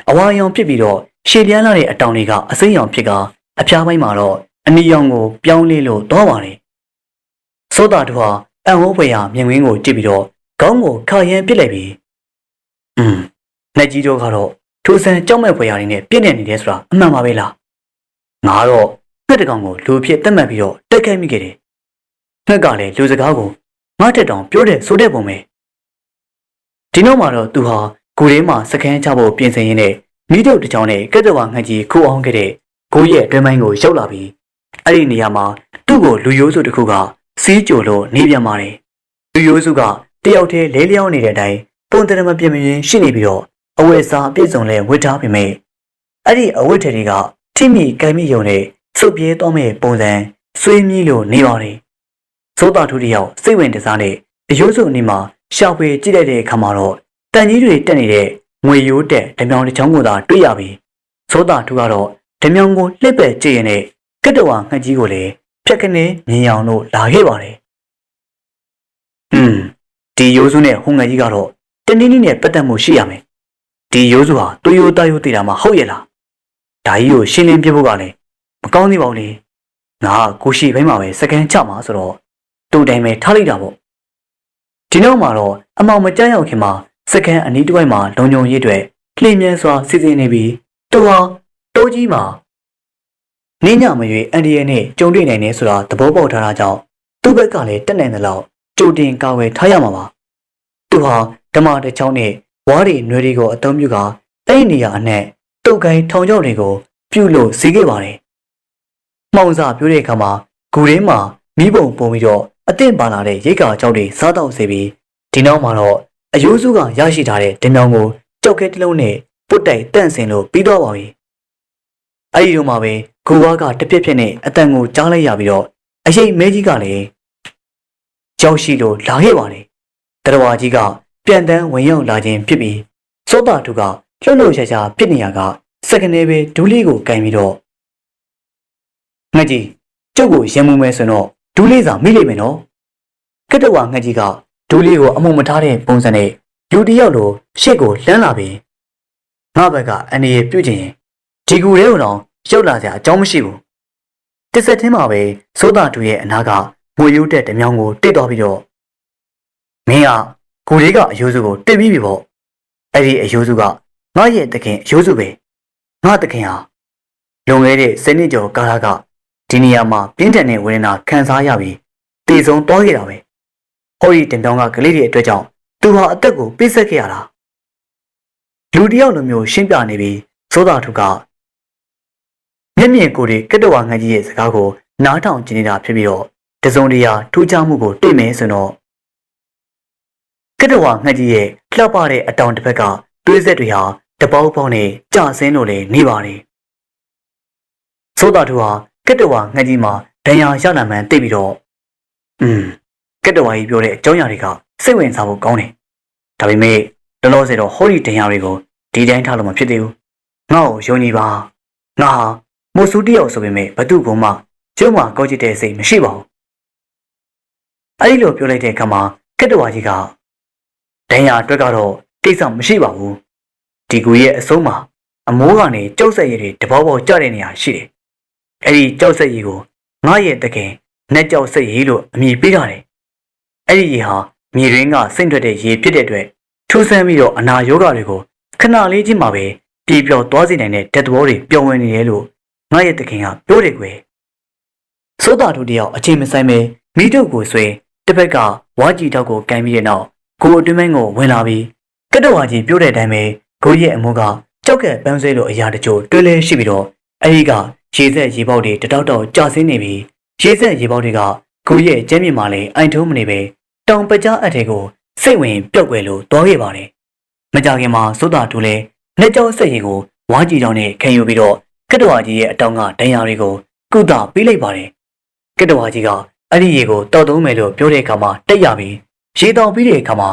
အဝါရောင်ဖြစ်ပြီးတော့ရှည်လျန်းလာတဲ့အတောင်တွေကအစိမ်းရောင်ဖြစ်ကအဖျားပိုင်းမှာတော့အနီရောင်ကိုပြောင်းလဲလို့သွားပါတယ်စောတာတို့ဟာအံ့ဩဖွယ်ရာမြင်ကွင်းကိုကြည့်ပြီးတော့ခေါင်းကိုခါရမ်းပစ်လိုက်ပြီးနှက်ကြီးတို့ကတော့ထိုးဆန်းကြောက်မဲ့ဖွယ်ရာတွေနဲ့ပြည့်နေနေတယ်ဆိုတာအမှန်ပါပဲလားငါတော့ငှက်တကောင်ကိုလူဖြစ်သတ်မှတ်ပြီးတော့တိုက်ခိုက်မိခဲ့တယ်ငှက်ကလည်းလူစကားကိုငါတက်တောင်ပြောတဲ့ဆိုတဲ့ပုံပဲဒီနောက်မှာတော့သူဟာဂူထဲမှာစကန်ချဖို့ပြင်ဆင်ရင်းနဲ့မိတို့တစ်ချောင်းနဲ့ကက်တဝါငှက်ကြီးခိုးအောင်ခဲ့တဲ့ဂိုးရဲ့အတွင်းပိုင်းကိုရောက်လာပြီးအဲ့ဒီနေရာမှာသူ့ကိုလူရိုးစုတစ်ခုကစီးကြိုလို့နေပြန်ပါတယ်လူရိုးစုကတယောက်တည်းလဲလျောင်းနေတဲ့အတိုင်းပုံတရမပြင်းပြင်းရှိနေပြီးတော့အဝတ်စားအပြည့်စုံလဲဝတ်ထားပေမဲ့အဲ့ဒီအဝတ်ထည်တွေကထိမိကံမိယုံနဲ့စုပ်ပြဲတော့မဲ့ပုံစံဆွေးမြည်လို့နေပါတယ်သောတာထုတယောက်စိတ်ဝင်တစားနဲ့အယိုးစုအနီးမှာရှောက်ပွေကြည့်လိုက်တဲ့အခါမှာတော့တန်ကြီးတွေတက်နေတဲ့ငွေရိုးတက်ဓမြောင်တစ်ချောင်းကိုသာတွေ့ရပြီးသောတာထုကတော့ဓမြောင်ကိုလှစ်ပဲကြည့်ရတဲ့ကက်တဝါငှက်ကြီးကိုလည်းဖြတ်ကနေမြင်အောင်လို့လာခဲ့ပါတယ်ဒီရိုးစုနဲ့ဟိုငှက်ကြီးကတော့တနည်းနည်းနဲ့ပတ်သက်မှုရှိရမယ်ဒီရိုးစုဟာတူရိုးတာရိုးတည်တာမှဟုတ်ရဲ့လားဒါကြီးကိုရှင်းလင်းပြဖို့ကလည်းမကောင်းသေးပါဘူးလေငါကိုရှိဘိုင်းမှာပဲစကန်ချမှာဆိုတော့တူတိုင်းပဲထားလိုက်တာပေါ့ဒီနောက်မှာတော့အမောင်မကြမ်းရောက်ခင်မှာစကန်အနီးတစ်ဝိုက်မှာလုံုံရည်တွေလှိမ့်မြန်စွာစီစဉ်နေပြီးတူဟာတိုးကြီးမှာနေညမရွေအန်ဒီရဲ့နဲ့ကြုံတွေ့နိုင်နေဆိုတာသဘောပေါက်ထားတာကြောင့်သူ့ဘက်ကလည်းတက်နိုင်တဲ့လောက်ကြိုတင်ကာဝယ်ထားရမှာပါသူဟာဓမ္မတစ်ချောင်းနဲ့ဝါးရီနွယ်တွေကိုအသုံးပြုကာအဲ့ဒီနေရာအနဲ့တုတ်ကိုင်းထောင်ချောက်တွေကိုပြုတ်လို့စီးခဲ့ပါတယ်မှောင်စာပြိုးတဲ့အခါမှာဂူရင်းမှာမိဘုံပုံပြီးတော့အသင့်ပါလာတဲ့ရိတ်ကာကြောက်တွေစားတော့စေပြီးဒီနောက်မှာတော့အယိုးစုကရရှိထားတဲ့ဓမြောင်ကိုကြောက်ခဲတစ်လုံးနဲ့ပုတ်တိုက်တန့်စင်လို့ပြီးတော့ပါပြီအဲ့ဒီတော့မှပဲဂူဝါကတပြက်ပြက်နဲ့အတန်ကိုကြားလိုက်ရပြီးတော့အရေးမဲကြီးကလည်းကြောက်ရှိလို့လာခဲ့ပါတယ်တရဝါကြီးကပြန်တန်းဝင်ရောက်လာခြင်းဖြစ်ပြီးစောတာသူကလှုပ်လှုပ်ရှားရှားဖြစ်နေရကစက္ကနဲပဲဒူးလေးကိုကင်ပြီးတော့ငှက်ကြီးကျုပ်ကိုရံမှုမဲဆိုတော့ဒူးလေးစာမိလိမ့်မယ်နော်ကက်တဝါငှက်ကြီးကဒူးလေးကိုအမှုမထားတဲ့ပုံစံနဲ့လူတယောက်လိုရှေ့ကိုလှမ်းလာပြီးငါဘက်ကအန်ဒီရဲ့ပြုတ်ချင်ဒီကူထဲကိုတော့ရောက်လာစရာအကြောင်းမရှိဘူးတစ်ဆက်ချင်းမှာပဲစိုးတာတူရဲ့အနာကငွေရိုးတဲ့ဓမြောင်ကိုတိတ်သွားပြီးတော့မင်းကကိုလေးကအယိုးစုကိုတိတ်ပြီးပြီပေါ့အဲ့ဒီအယိုးစုကငါရဲ့တခင်အယိုးစုပဲငါတခင်ဟာလွန်ခဲ့တဲ့10နှစ်ကျော်ကာလကဒီနေရာမှာပြင်းထန်တဲ့ဝေဒနာခံစားရပြီးတည်ဆုံးသွားခဲ့တာပဲဟောဒီတင်တောင်းကကလေးတွေအတွက်ကြောင့်သူဟာအသက်ကိုပေးဆက်ခဲ့ရတာလူတယောက်လိုမျိုးရှင်းပြနေပြီးစိုးတာထုကမျက်မြင်ကိုယ်တွေကက်တဝါငှက်ကြီးရဲ့စကားကိုနားထောင်ကြည့်နေတာဖြစ်ပြီးတော့တစုံတရာထူးခြားမှုကိုတွေ့မယ်ဆိုတော့ကက်တဝါငှက်ကြီးရဲ့လှပတဲ့အတောင်တစ်ဖက်ကသွေးဆက်တွေဟာတပေါက်ပေါက်နဲ့ကျဆင်းလို့လည်းနေပါတယ်စိုးတာထုဟာကက်တဝါငှက်ကြီးမှာဒဏ်ရာရလာမှန်းသိပြီးတော့ကက်တဝါကြီးပြောတဲ့အကြောင်းအရာတွေကစိတ်ဝင်စားဖို့ကောင်းတယ်ဒါပေမဲ့လောလောဆယ်တော့ဟောဒီဒဏ်ရာတွေကိုဒီတိုင်းထားလို့မဖြစ်သေးဘူးငါ့ကိုယုံကြည်ပါငါဟာမို့ဆူတယောက်ဆိုပေမဲ့ဘသူ့ကမှကျုံးမှာကောက်ကြည့်တဲ့စိတ်မရှိပါဘူးအဲ့ဒီလိုပြောလိုက်တဲ့အခါမှာကက်တဝါကြီးကဒဏ်ရာအတွက်ကတော့တိတ်ဆောက်မရှိပါဘူးဒီကူရဲ့အဆုံးမှာအမိုးကနေကြောက်ဆက်ရည်တွေတပေါပေါကျတဲ့နေရာရှိတယ်အဲ့ဒီကြောက်ဆက်ရည်ကိုငါရဲ့တခင်နက်ကြောက်ဆက်ရည်လို့အမည်ပေးထားတယ်အဲ့ဒီရည်ဟာမြေရင်းကဆင့်ထွက်တဲ့ရည်ဖြစ်တဲ့အတွက်ထူးဆန်းပြီးတော့အနာရောဂါတွေကိုခဏလေးချင်းမှာပဲပြေပျော်သွားစေနိုင်တဲ့ဓာတ်သဘောတွေပျော်ဝင်နေတယ်လို့ငါရဲ့တခင်ကပြောတယ်ကွယ်စိုးတာတို့တယောက်အချိန်မဆိုင်ပဲမိတို့ကိုဆွဲတ တစ်ဖက်ကဝါကြီးတောက်ကိုကန်ပြီးတဲ့နောက်ကိုအတွင်းပိုင်းကိုဝင်လာပြီးကတ္တဝါကြီးပြောတဲ့အတိုင်းပဲကိုရဲ့အမိုးကကြောက်ကပန်းဆွဲလိုအရာတချို့တွဲလဲရှိပြီးတော့အဲဒီကရေဆက်ရေပေါက်တွေတတောက်တောက်ကျဆင်းနေပြီးရေဆက်ရေပေါက်တွေကကိုရဲ့ကျမ်းမြေမှာလည်းအိုင်ထုံးမနေပဲတောင်ပကြားအထက်ကိုစိတ်ဝင်ပျောက်ွယ်လို့သွားခဲ့ပါတယ်မကြခင်မှာစိုးတာတူလဲလက်ကြောဆက်ရည်ကိုဝါကြီးတောင်နဲ့ခံယူပြီးတော့ကတ္တဝါကြီးရဲ့အတောင်ကဒဏ်ရာတွေကိုကုသပေးလိုက်ပါတယ်ကတ္တဝါကြီးကအဲ့ဒီရေကိုတောက်သုံးမယ်လို့ပြောတဲ့အခါမှာတက်ရပြီးရေတောင်ပြီးတဲ့အခါမှာ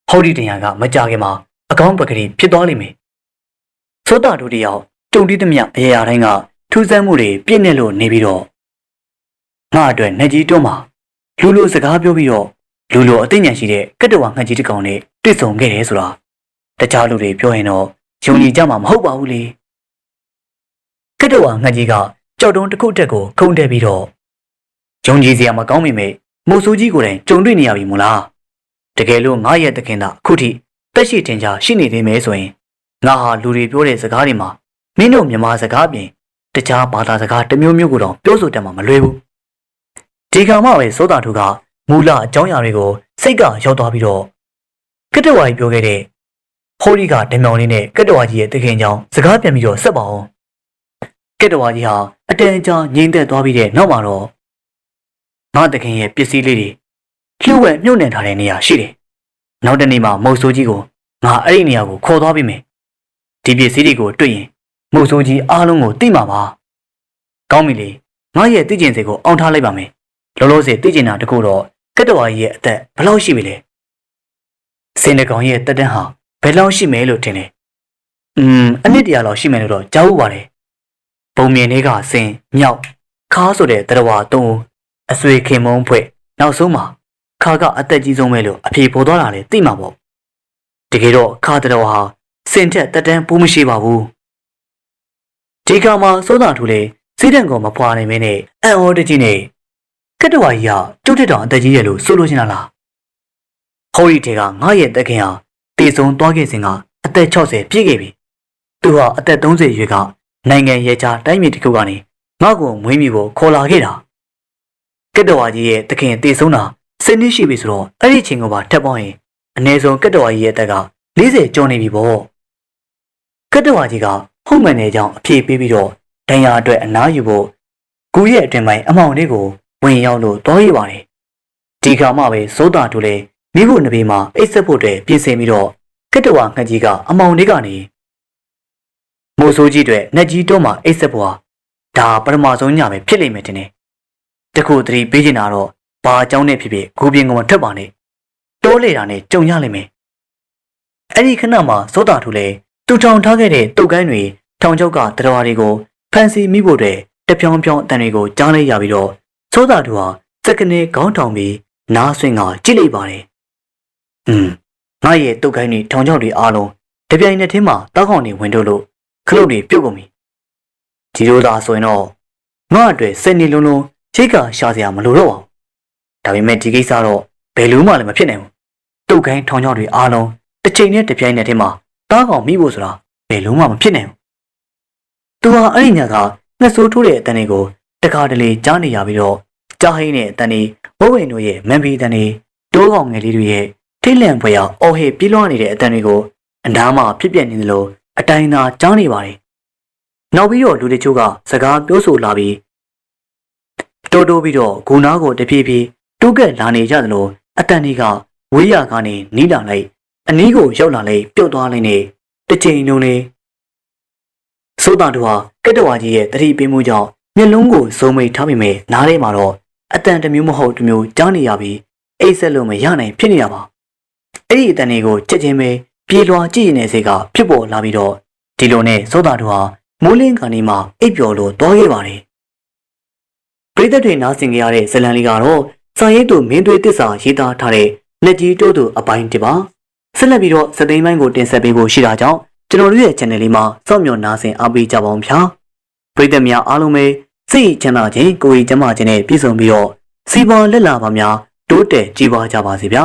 ဟောဒီတရာကမကြခင်မှာအကောင်းပကတိဖြစ်သွားလိမ့်မယ်စိုးတာတူတယောက်တုံတီးသမျှအရာတိုင်းကထူးဆန်းမှုတွေပြည့်နေလို့နေပြီးတော့ငါအတွက်နှကြီးတွန်းမှာလူလိုစကားပြောပြီးတော့လူလိုအသိဉာဏ်ရှိတဲ့ကတ္တဝါငှက်ကြီးတစ်ကောင်နဲ့တွေ့ဆုံခဲ့တယ်ဆိုတာတခြားလူတွေပြောရင်တော့ယုံကြည်ကြမှာမဟုတ်ပါဘူးလေကတ္တဝါငှက်ကြီးကကြောက်တုံးတစ်ခုတက်ကိုခုန်တက်ပြီးတော့ယုံကြည်စရာမကောင်းမိမေမိုးဆိုးကြီးကိုယ်တိုင်ကြုံတွေ့နေရပြီမို့လားတကယ်လို့ငါရဲ့တခင်သာအခုထိတက်ရှိတင်ချာရှိနေသေးမယ်ဆိုရင်ငါဟာလူတွေပြောတဲ့စကားတွေမှာမင်းတို့မြန်မာစကားပြင်တခြားဘာသာစကားတစ်မျိုးမျိုးကိုတော့ပြောဆိုတတ်မှာမလွယ်ဘူးဒီကောင်မှပဲစိုးတာသူကမူလအကြောင်းအရာတွေကိုစိတ်ကရောက်သွားပြီးတော့ကတ္တဝါကြီးပြောခဲ့တဲ့ဟိုဒီကဓမြောင်လေးနဲ့ကတ္တဝါကြီးရဲ့တခင်ကြောင့်စကားပြန်ပြီးတော့ဆက်ပါအောင်ကတ္တဝါကြီးဟာအတန်ကြာငြိမ်သက်သွားပြီးတဲ့နောက်မှာတော့ငါတခင်ရဲ့ပစ္စည်းလေးတွေလှုပ်ဝဲမြုပ်နှံထားတဲ့နေရာရှိတယ်နောက်တနေ့မှာမုတ်ဆိုးကြီးကိုငါအဲ့ဒီနေရာကိုခေါ်သွားပြီးမယ်ဒီပစ္စည်းတွေကိုတွေ့ရင်မုတ်ဆိုးကြီးအားလုံးကိုသိမှာပါကောင်းပြီလေငါရဲ့သိကျင်စိတ်ကိုအောင်ထားလိုက်ပါမယ်လောလောဆယ်သိကျင်တာတခုတော့ကတ္တဝါကြီးရဲ့အသက်ဘယ်လောက်ရှိပြီလဲစင်တကောင်ရဲ့တက်တန်းဟာဘယ်လောက်ရှိမယ်လို့ထင်လဲအနည်းတရာလောက်ရှိမယ်လို့တော့ကြားဖို့ပါတယ်ပုံမြင်တွေကစင်မြောက်ခါဆိုတဲ့တရဝါသုံးအဆွေခင်မုံဖွဲ့နောက်ဆုံးမှာခါကအသက်ကြီးဆုံးပဲလို့အဖြေပေါ်သွားတာလေသိမှာပေါ့တကယ်တော့ခါတရဝါဟာစင်ထက်တက်တန်းပိုးမရှိပါဘူးဒီကမှာစိုးတာထူလေစိတ်တန်ကောင်မဖွာနိုင်မင်းနဲ့အံ့ဩတကြီးနဲ့ကတ္တဝါကြီးကကျုပ်တက်တောင်အသက်ကြီးရဲ့လို့ဆိုလိုချင်တာလားဟောဒီတေကငါရဲ့တက်ခင်ဟာတည်ဆုံသွားခဲ့စဉ်ကအသက်60ပြည့်ခဲ့ပြီသူဟာအသက်30ရွယ်ကနိုင်ငံရဲ့ချာတိုင်းပြည်တစ်ခုကနေငါ့ကိုမွေးမြူဖို့ခေါ်လာခဲ့တာကတ္တဝါကြီးရဲ့တခင်တည်ဆုံတာ10နှစ်ရှိပြီဆိုတော့အဲ့ဒီချိန်ကပါထပ်ပေါင်းရင်အနည်းဆုံးကတ္တဝါကြီးရဲ့အသက်က40ကျော်နေပြီပေါ့ကတ္တဝါကြီးကဟုတ်မှန်တဲ့ကြောင့်အဖြေပေးပြီးတော့ဒဏ်ရာအတွက်အနားယူဖို့ကူရဲ့အတွင်ပိုင်းအမောင်လေးကိုဝင်ရောက်လို့တောရပါတယ်ဒီကမှပဲစိုးတာတူလေမိဖို့နဘေးမှာအိတ်ဆက်ဖို့အတွက်ပြင်ဆင်ပြီးတော့ကတ္တဝါငှက်ကြီးကအမောင်လေးကနေမိုးဆိုးကြီးတွေနှက်ကြီးတွန်းမှာအိတ်ဆက်ဖို့ဟာဒါပထမဆုံးညပဲဖြစ်လိမ့်မယ်တင်တယ်တခုသတိပေးချင်တာတော့ဘာအကြောင်းနဲ့ဖြစ်ဖြစ်ဂူပြင်းကမထွက်ပါနဲ့တိုးလေတာနဲ့ကြုံရလိမ့်မယ်အဲ့ဒီခဏမှာစိုးတာတူလေတူထောင်ထားခဲ့တဲ့တုတ်ကိုင်းတွေထောင်ချောက်ကတရဝါတွေကိုဖန်စီမိဖို့တဲ့တပြောင်းပြောင်းအတန်တွေကိုကြားလိုက်ရပြီးတော့စိုးတာတူဟာစက်ကနေခေါင်းထောင်ပြီးနားဆွင့်ကကြည့်လိုက်ပါတယ်ငါရဲ့တုတ်ကိုင်းတွေထောင်ချောက်တွေအားလုံးတပြိုင်နက်တည်းမှာတောက်ခေါင်တွေဝင်တို့လို့ခလုတ်တွေပြုတ်ကုန်ပြီဒီလိုသာဆိုရင်တော့ငါ့အတွက်စက်နေလုံးလုံးချိတ်ကရှာစရာမလိုတော့ပါဘူးဒါပေမဲ့ဒီကိစ္စတော့ဘယ်လို့မှလည်းမဖြစ်နိုင်ဘူးတုတ်ကိုင်းထောင်ချောက်တွေအားလုံးတစ်ချိန်နဲ့တစ်ပြိုင်နက်တည်းမှာတောက်ခေါင်မိဖို့ဆိုတာဘယ်လို့မှမဖြစ်နိုင်ဘူးသူဟာအဲ့ဒီညကငှက်ဆိုးထိုးတဲ့အတန်တွေကိုတခါတလေကြားနေရပြီးတော့ကြားဟိန်းတဲ့အတန်တွေဝဝဝင်တို့ရဲ့မန်ပီတန်တွေတိုးကောင်ငယ်လေးတွေရဲ့ထိတ်လန့်ဖွယ်ရာအော်ဟစ်ပြေးလွှားနေတဲ့အတန်တွေကိုအနားမှာဖြစ်ပြနေသလိုအတိုင်းသာကြားနေပါတယ်နောက်ပြီးတော့လူတချို့ကစကားပြောဆိုလာပြီးတိုးပြီးတော့ဂူနာကိုတဖြည်းဖြည်းတိုးကက်လာနေကြသလိုအတန်တွေကဝေးရကနေနီးလာလိုက်အနီးကိုရောက်လာလိုက်ပြုတ်သွားလိုက်နေတစ်ချိန်လုံးလေးစိုးတာတို့ဟာကတ္တဝါကြီးရဲ့တတိပေးမှုကြောင့်မျက်လုံးကိုစုံမိတ်ထားမိမယ်နားထဲမှာတော့အတန်တစ်မျိုးမဟုတ်တစ်မျိုးကြားနေရပြီးအိတ်ဆက်လို့မရနိုင်ဖြစ်နေတာပါအဲ့ဒီအတန်တွေကိုချက်ချင်းပဲပြေးလွှာကြည့်နေတဲ့စိတ်ကဖြစ်ပေါ်လာပြီးတော့ဒီလိုနဲ့စိုးတာတို့ဟာမိုးလင်းကနေမှအိပ်ပျော်လို့တွားခဲ့ပါတယ်ပရိသတ်တွေနားဆင်ကြရတဲ့ဇလံလေးကတော့စာရေးသူမင်းသွေးတစ္ဆာရေးသားထားတဲ့လက်ကြီးတိုးသူအပိုင်းတစ်ပါဆက်လက်ပြီးတော့စသိမ်းပိုင်းကိုတင်ဆက်ပေးဖို့ရှိတာကြောင့်ကျွန်တော်တို့ရဲ့ channel လေးမှာစောင့်မျှော်နားဆင်အားပေးကြပါအောင်ဗျာပရိသတ်များအားလုံးပဲစိတ်ချမ်းသာခြင်းကိုယ်ရည်ကျန်းမာခြင်းနဲ့ပြည့်စုံပြီးတော့စီးပွားလက်လာပါများတိုးတက်ကြည်ပွားကြပါစေဗျာ